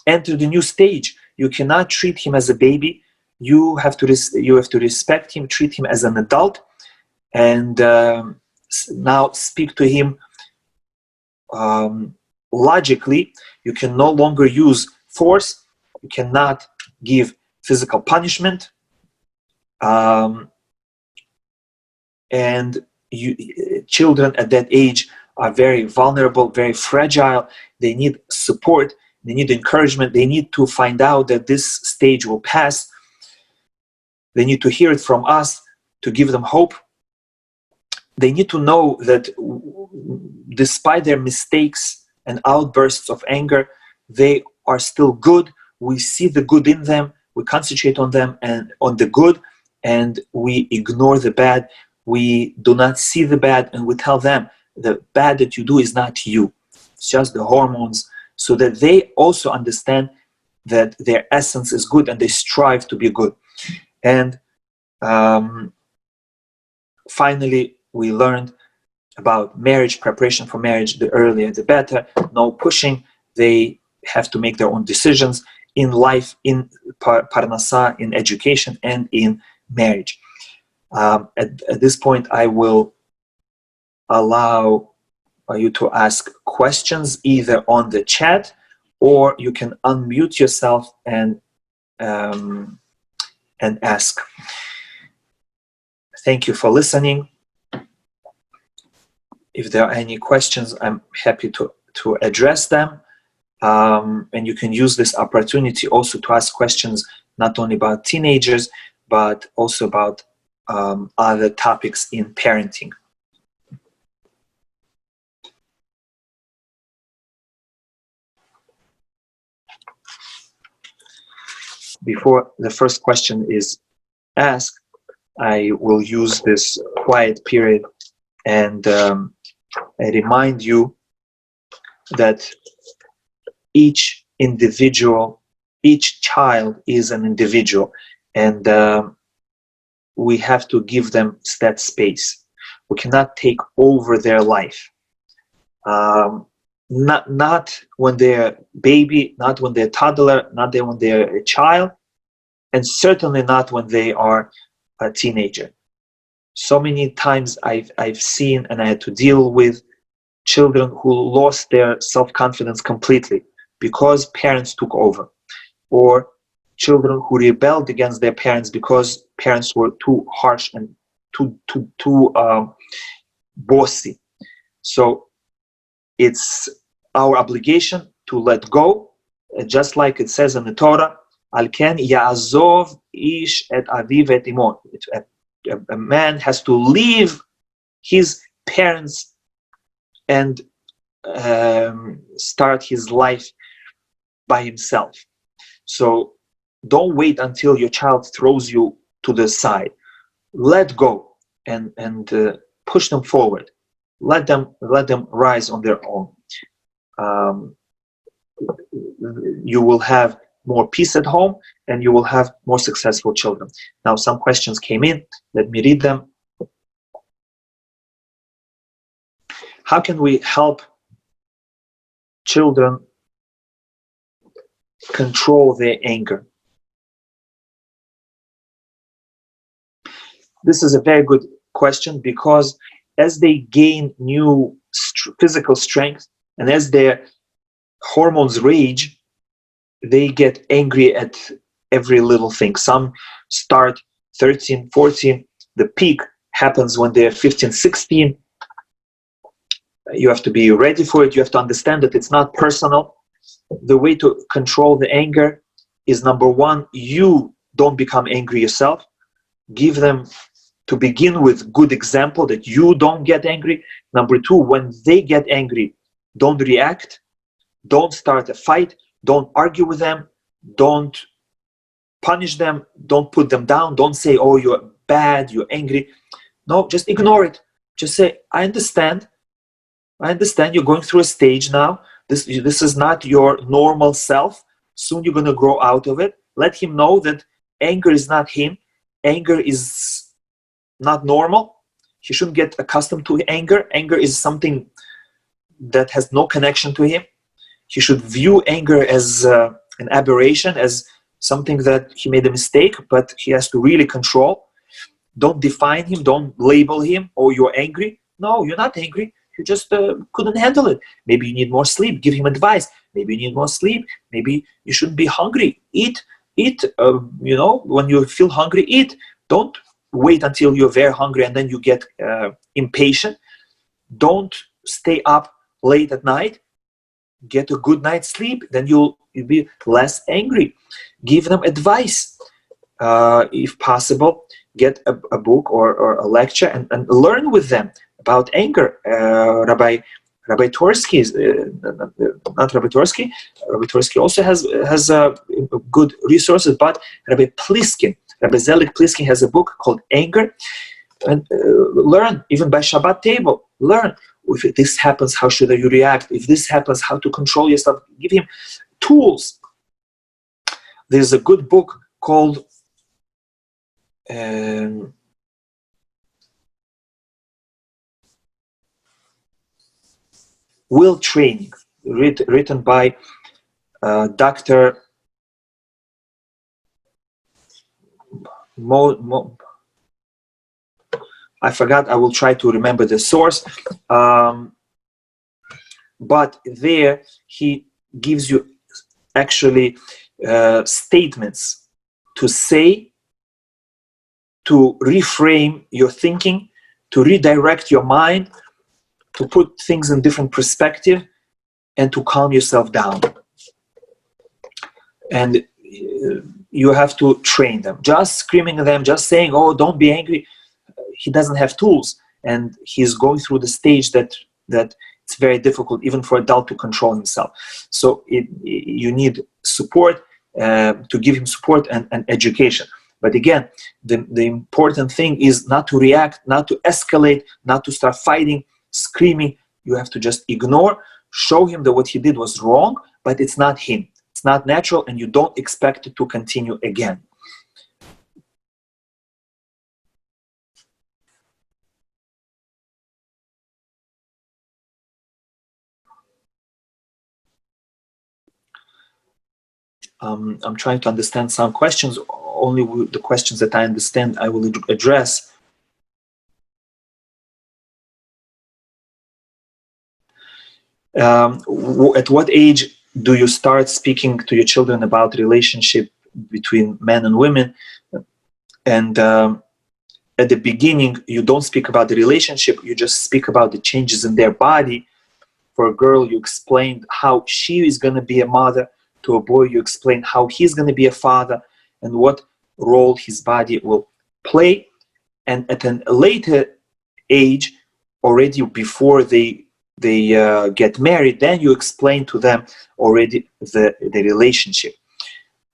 entered a new stage. You cannot treat him as a baby. You have to respect him, treat him as an adult, and now speak to him logically. You can no longer use force. You cannot give physical punishment. And children at that age are very vulnerable, very fragile. They need support. They need encouragement. They need to find out that this stage will pass. They need to hear it from us to give them hope. They need to know that despite their mistakes and outbursts of anger, they are still good. We see the good in them. We concentrate on them and on the good, and we ignore the bad. We do not see the bad, and we tell them the bad that you do is not you. It's just the hormones, so that they also understand that their essence is good and they strive to be good. And finally, we learned about marriage, preparation for marriage. The earlier, the better. No pushing. They have to make their own decisions in life, in parnasa, in education, and in marriage. At this point, I will allow you to ask questions either on the chat, or you can unmute yourself and ask. Thank you for listening. If there are any questions, I'm happy to address them. And you can use this opportunity also to ask questions not only about teenagers, but also about other topics in parenting. Before the first question is asked, I will use this quiet period and I remind you that each individual, each child is an individual, and we have to give them that space. We cannot take over their life. not when they're baby, not when they're toddler, not when they're a child, and certainly not when they are a teenager. So many times I've seen and I had to deal with children who lost their self-confidence completely because parents took over, or children who rebelled against their parents because parents were too harsh and too bossy. So it's our obligation to let go, just like it says in the Torah, Al ken ya'azov ish et aviv et imo. A man has to leave his parents and start his life by himself. So don't wait until your child throws you to the side. Let go and push them forward. Let them rise on their own. You will have more peace at home, and you will have more successful children. Now, some questions came in. Let me read them. How can we help children control their anger? This is a very good question, because as they gain new physical strength and as their hormones rage, they get angry at every little thing. Some start 13, 14. The peak happens when they're 15, 16. You have to be ready for it. You have to understand that it's not personal. The way to control the anger is, number one, you don't become angry yourself. Give them, to begin with, good example that you don't get angry. Number two, when they get angry, don't react. Don't start a fight. Don't argue with them. Don't punish them. Don't put them down. Don't say, oh, you're bad, you're angry. No, just ignore it. Just say, I understand. I understand you're going through a stage now. This is not your normal self. Soon you're going to grow out of it. Let him know that anger is not him. Anger is not normal. He shouldn't get accustomed to anger. Anger is something that has no connection to him. He should view anger as an aberration, as something that he made a mistake, but he has to really control. Don't define him. Don't label him. Oh, you're angry. No, you're not angry. You just couldn't handle it. Maybe you need more sleep. Give him advice. Maybe you need more sleep. Maybe you shouldn't be hungry. Eat. When you feel hungry, eat. Don't wait until you're very hungry and then you get impatient. Don't stay up late at night. Get a good night's sleep. Then you'll be less angry. Give them advice. If possible, get a book or a lecture and learn with them about anger. Rabbi Torsky, not Rabbi Torsky. Rabbi Torsky also has good resources, but Rabbi Pliskin, Rabbi Zelik Pliskin has a book called Anger. And learn, even by Shabbat table, learn. If this happens, how should you react? If this happens, how to control yourself? Give him tools. There's a good book called Will Training, written by Dr. I forgot, I will try to remember the source. But there he gives you actually statements to say, to reframe your thinking, to redirect your mind, to put things in different perspective, and to calm yourself down. And you have to train them. Just screaming at them, just saying, oh, don't be angry. He doesn't have tools, and he's going through the stage that it's very difficult even for adult to control himself. So you need support, to give him support and education. But again, the important thing is not to react, not to escalate, not to start fighting, screaming. You have to just ignore, show him that what he did was wrong, but it's not him. It's not natural, and you don't expect it to continue again. I'm trying to understand some questions. Only the questions that I understand I will address. At what age do you start speaking to your children about relationship between men and women? And at the beginning, you don't speak about the relationship, you just speak about the changes in their body. For a girl, you explained how she is going to be a mother. To a boy, you explain how he's going to be a father and what role his body will play. And at a later age, already before they get married, then you explain to them already the relationship.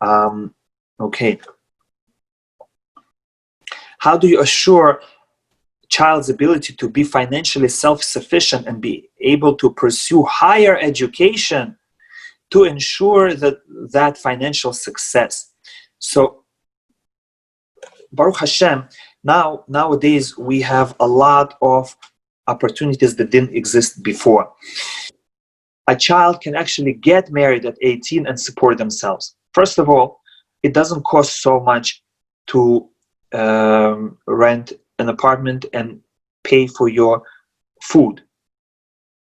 Okay. How do you assure child's ability to be financially self-sufficient and be able to pursue higher education to ensure that financial success? So Baruch Hashem, nowadays we have a lot of opportunities that didn't exist before. A child can actually get married at 18 and support themselves. First of all, it doesn't cost so much to rent an apartment and pay for your food.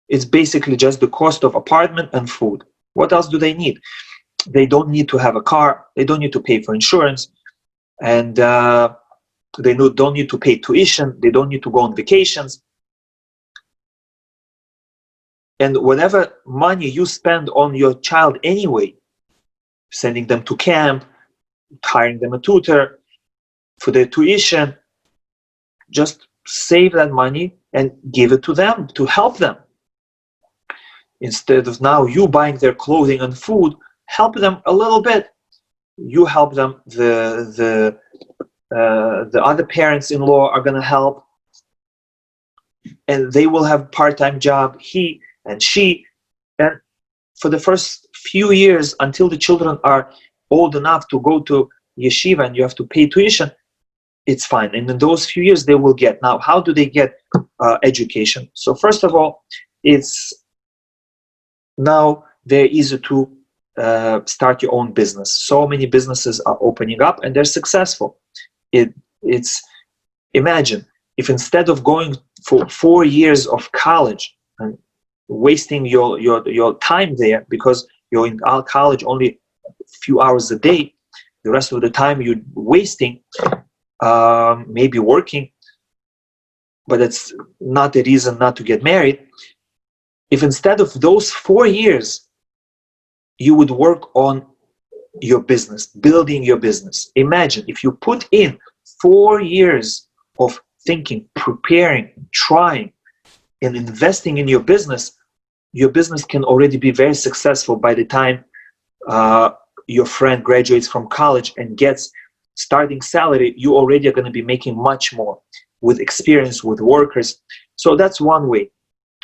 It's basically just the cost of apartment and food. What else do they need? They don't need to have a car. They don't need to pay for insurance. And they don't need to pay tuition. They don't need to go on vacations. And whatever money you spend on your child anyway, sending them to camp, hiring them a tutor, for their tuition, just save that money and give it to them to help them. Instead of now you buying their clothing and food, help them a little bit. You help them. The other parents-in-law are going to help, and they will have part-time job. He and she, and for the first few years until the children are old enough to go to yeshiva and you have to pay tuition, it's fine. And in those few years they will get. Now, how do they get education? So first of all, it's now very easy to start your own business. So many businesses are opening up and they're successful. It's imagine if instead of going for 4 years of college and wasting your time there, because you're in college only a few hours a day, the rest of the time you're wasting maybe working, but it's not a reason not to get married. If instead of those 4 years you would work on your business, building your business, imagine if you put in 4 years of thinking, preparing, trying, and investing in your business can already be very successful by the time your friend graduates from college and gets starting salary. You already are going to be making much more with experience with workers. So that's one way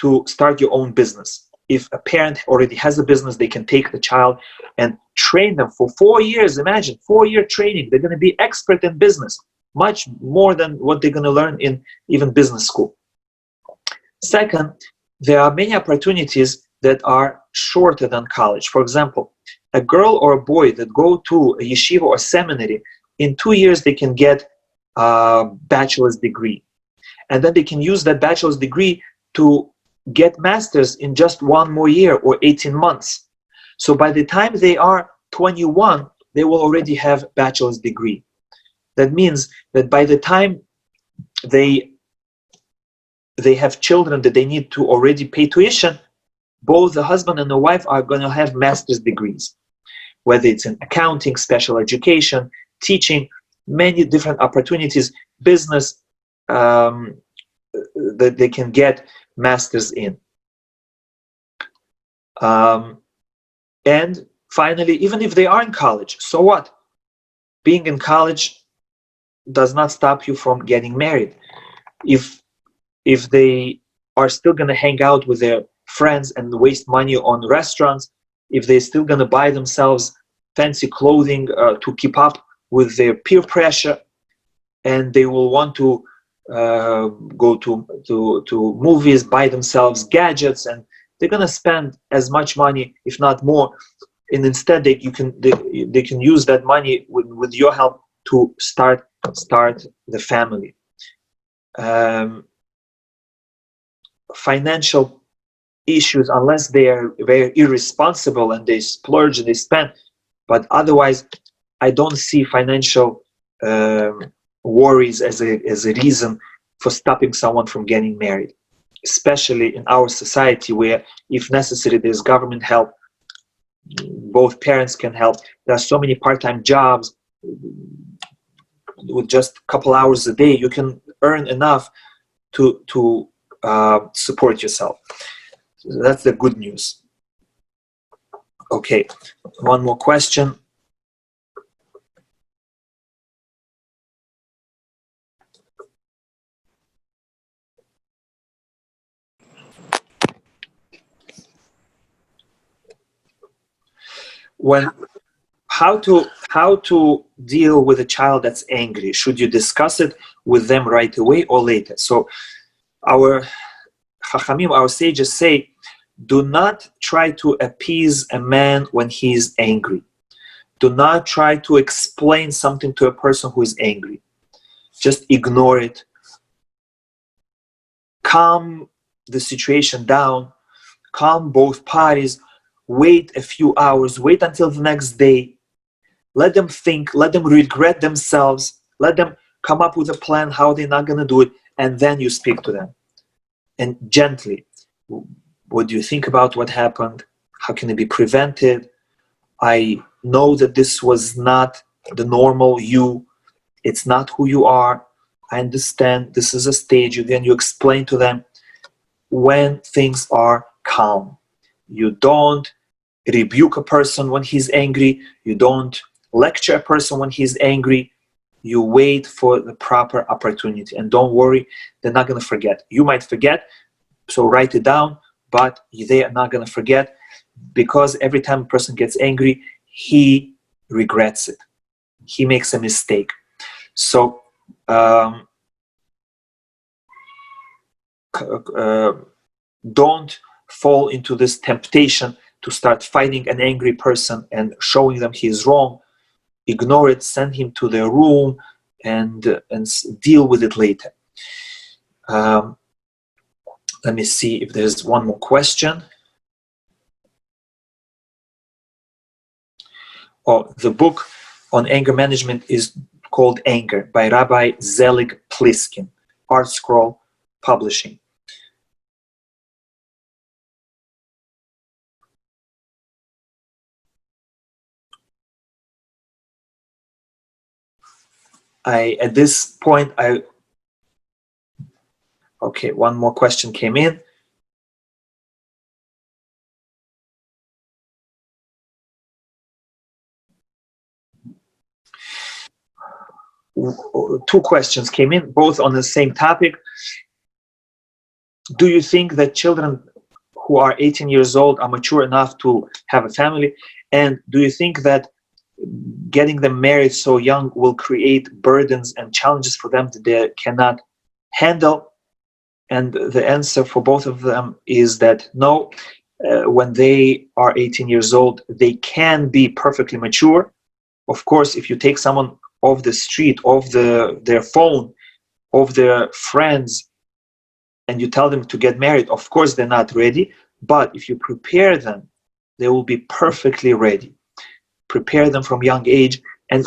to start your own business. If a parent already has a business, they can take the child and train them for 4 years. Imagine 4-year training. They're going to be expert in business, much more than what they're going to learn in even business school. Second, there are many opportunities that are shorter than college. For example, a girl or a boy that go to a yeshiva or seminary, in 2 years they can get a bachelor's degree. And then they can use that bachelor's degree to get master's in just 1 more year or 18 months. So by the time they are 21, they will already have bachelor's degree. That means that by the time they have children that they need to already pay tuition, both the husband and the wife are going to have master's degrees, whether it's in accounting, special education, teaching, many different opportunities, business, that they can get masters in. And finally, even if they are in college, so what? Being in college does not stop you from getting married. If they are still going to hang out with their friends and waste money on restaurants, if they're still going to buy themselves fancy clothing to keep up with their peer pressure, and they will want to go to movies, buy themselves gadgets, and they're going to spend as much money, if not more, and instead they can use that money with your help to start the family. Financial issues, unless they are very irresponsible and they splurge and they spend, but otherwise I don't see financial worries as a reason for stopping someone from getting married, especially in our society where, if necessary, there's government help. Both parents can help. There are so many part-time jobs. With just a couple hours a day, you can earn enough to support yourself. So that's the good news. Okay, one more question. How to deal with a child that's angry? Should you discuss it with them right away or later? So our Chachamim, our sages say, do not try to appease a man when he is angry. Do not try to explain something to a person who is angry. Just ignore it. Calm the situation down. Calm both parties. Wait a few hours. Wait until the next day. Let them think. Let them regret themselves. Let them come up with a plan how they're not going to do it. And then you speak to them. And gently. What do you think about what happened? How can it be prevented? I know that this was not the normal you. It's not who you are. I understand this is a stage. Then you explain to them when things are calm. You don't rebuke a person when he's angry. You don't lecture a person when he's angry. You wait for the proper opportunity. And don't worry, they're not going to forget. You might forget, so write it down, but they are not going to forget, because every time a person gets angry, he regrets it. He makes a mistake. So don't fall into this temptation to start fighting an angry person and showing them he is wrong. Ignore it, send him to their room, and deal with it later. Let me see if there's one more question. Oh, the book on anger management is called Anger by Rabbi Zelig Pliskin, Art Scroll Publishing. At this point, okay, one more question came in. Two questions came in, both on the same topic. Do you think that children who are 18 years old are mature enough to have a family? And do you think that getting them married so young will create burdens and challenges for them that they cannot handle? And the answer for both of them is that no. When they are 18 years old, they can be perfectly mature. Of course, if you take someone off the street, off their phone, off their friends, and you tell them to get married, of course they're not ready. But if you prepare them, they will be perfectly ready. Prepare them from young age, and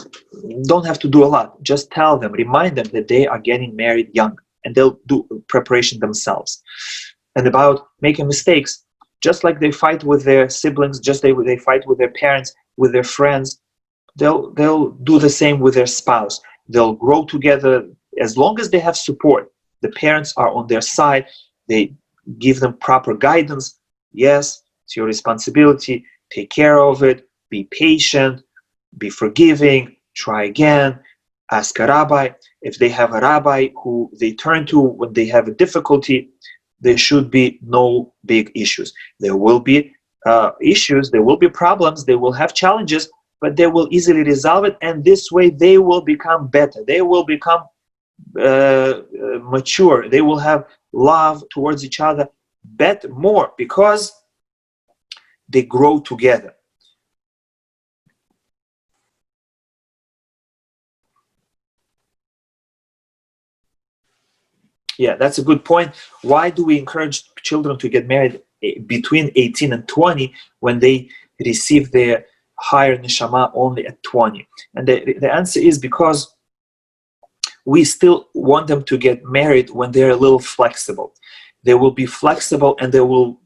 don't have to do a lot. Just tell them, remind them that they are getting married young, and they'll do preparation themselves. And about making mistakes, just like they fight with their siblings, just like they fight with their parents, with their friends, they'll do the same with their spouse. They'll grow together as long as they have support. The parents are on their side. They give them proper guidance. Yes, it's your responsibility. Take care of it. Be patient. Be forgiving. Try again. Ask a rabbi. If they have a rabbi who they turn to when they have a difficulty, there should be no big issues. There will be issues. There will be problems. They will have challenges, but they will easily resolve it. And this way they will become better. They will become mature. They will have love towards each other more, because they grow together. Yeah, that's a good point. Why do we encourage children to get married between 18 and 20 when they receive their higher neshama only at 20? And the answer is because we still want them to get married when they're a little flexible. They will be flexible and they will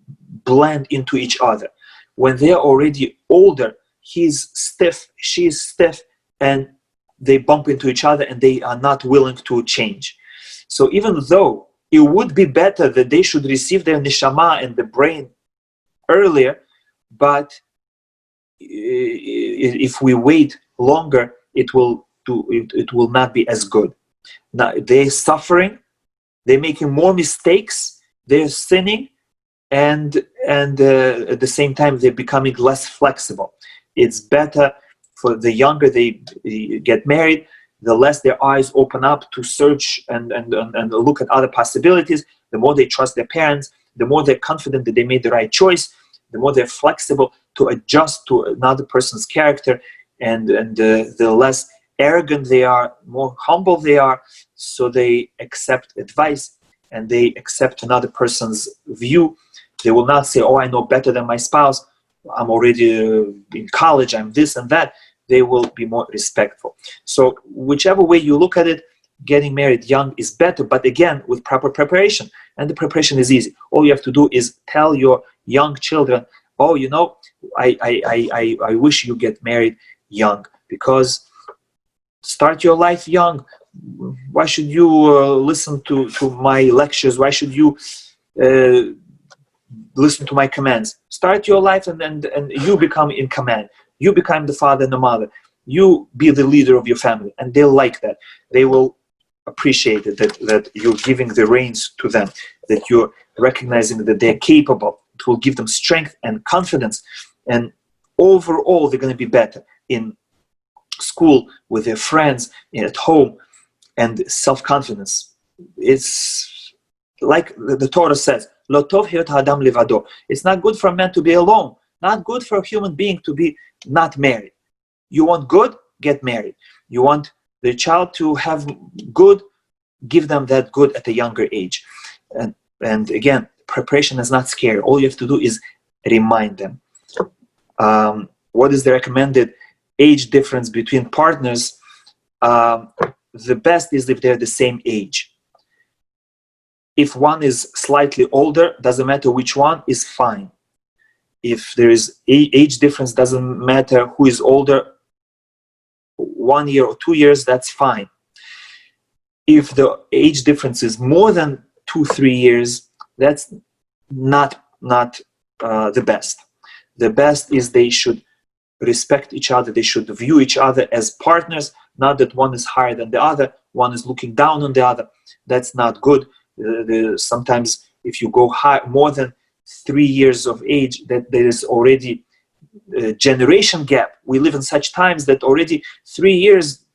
blend into each other. When they're already older, he's stiff, she's stiff, and they bump into each other and they are not willing to change. So even though it would be better that they should receive their neshama and the brain earlier, but if we wait longer, it will not be as good. Now they're suffering, they're making more mistakes, they're sinning, and at the same time they're becoming less flexible. It's better for the younger they get married, the less their eyes open up to search and look at other possibilities, the more they trust their parents, the more they're confident that they made the right choice, the more they're flexible to adjust to another person's character, and the less arrogant they are, more humble they are, so they accept advice and they accept another person's view. They will not say, oh, I know better than my spouse, I'm already in college, I'm this and that. They will be more respectful. So whichever way you look at it, getting married young is better, but again, with proper preparation. And the preparation is easy. All you have to do is tell your young children, oh, you know, I wish you get married young, because start your life young. Why should you listen to my lectures? Why should you listen to my commands? Start your life and you become in command. You become the father and the mother. You be the leader of your family, and they'll like that. They will appreciate it, that you're giving the reins to them, that you're recognizing that they're capable. It will give them strength and confidence, and overall they're going to be better in school, with their friends, at home, and self-confidence. It's like the Torah says, Lo tov hiyot ha'adam levado. It's not good for a man to be alone, not good for a human being to be not married. You want good? Get married. You want the child to have good? Give them that good at a younger age. And again, preparation is not scary. All you have to do is remind them. What is the recommended age difference between partners? The best is if they're the same age. If one is slightly older, doesn't matter which one, is fine. If there is age difference, doesn't matter who is older, 1 year or 2 years, that's fine. If the age difference is more than 2-3 years, that's not the best. The best is they should respect each other. They should view each other as partners, not that one is higher than the other, one is looking down on the other. That's not good. Sometimes if you go high, more than 3 years of age, that there is already a generation gap. We live in such times that already 3 years,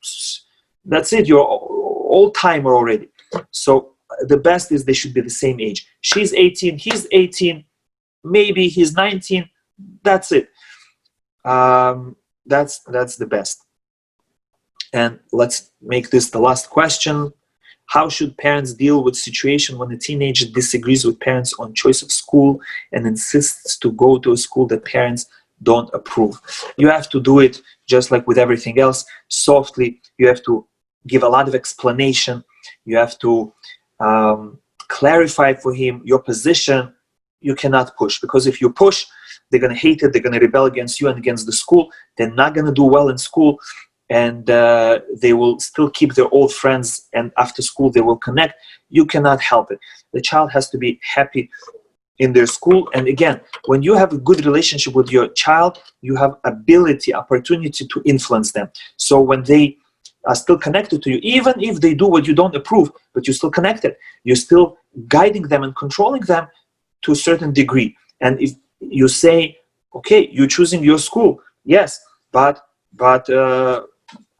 that's it, you're old timer already. So the best is they should be the same age. She's 18, he's 18, maybe he's 19, that's it. That's the best. And let's make this the last question. How should parents deal with situation when a teenager disagrees with parents on choice of school and insists to go to a school that parents don't approve? You have to do it just like with everything else, softly. You have to give a lot of explanation. You have to clarify for him your position. You cannot push, because if you push, they're going to hate it. They're going to rebel against you and against the school. They're not going to do well in school. And they will still keep their old friends, and after school they will connect. You cannot help it. The child has to be happy in their school. And again, when you have a good relationship with your child, you have opportunity to influence them. So when they are still connected to you, even if they do what you don't approve, but you're still connected, you're still guiding them and controlling them to a certain degree. And if you say, okay, you're choosing your school, yes, but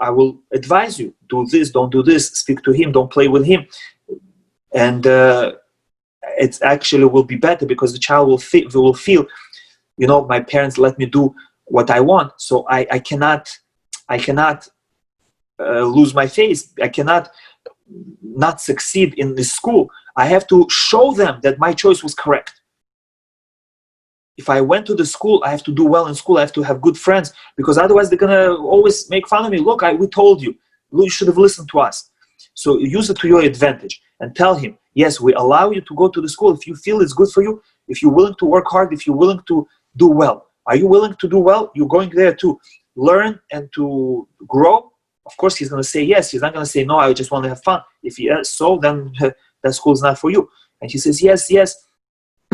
I will advise you, do this, don't do this, speak to him, don't play with him. And it actually will be better, because the child will feel, you know, my parents let me do what I want, so I cannot lose my face. I cannot not succeed in this school. I have to show them that my choice was correct. If I went to the school, I have to do well in school. I have to have good friends, because otherwise they're gonna always make fun of me. Look, we told you. You should have listened to us. So use it to your advantage and tell him, yes, we allow you to go to the school if you feel it's good for you, if you're willing to work hard, if you're willing to do well. Are you willing to do well? You're going there to learn and to grow. Of course, he's going to say yes. He's not going to say, no, I just want to have fun. If yes, so then that school is not for you. And he says, yes,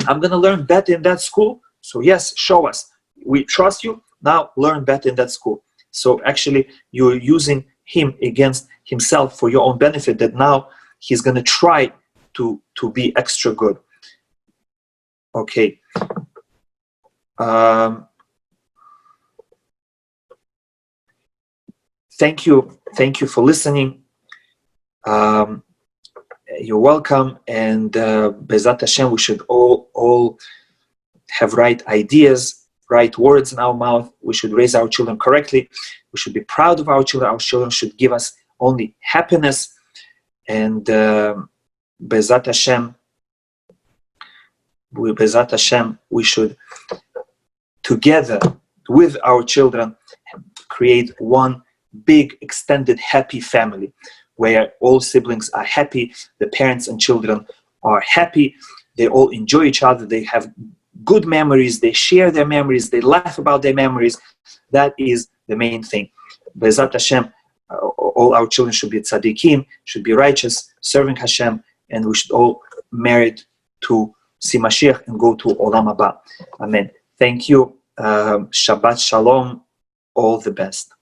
I'm going to learn better in that school. So yes, show us. We trust you. Now learn better in that school. So actually, you're using him against himself for your own benefit, that now he's going to try to be extra good. Okay. Thank you for listening. You're welcome. And Bezat Hashem, we should all have right ideas, right words in our mouth. We should raise our children correctly. We should be proud of our children. Our children should give us only happiness. And Bezat Hashem, we should together with our children create one big extended happy family where all siblings are happy, the parents and children are happy, they all enjoy each other, they have good memories, they share their memories, they laugh about their memories. That is the main thing. Bezat Hashem, all our children should be tzaddikim, should be righteous, serving Hashem, and we should all merit to see Mashiach and go to Olam Haba. Amen. Thank you. Shabbat Shalom. All the best.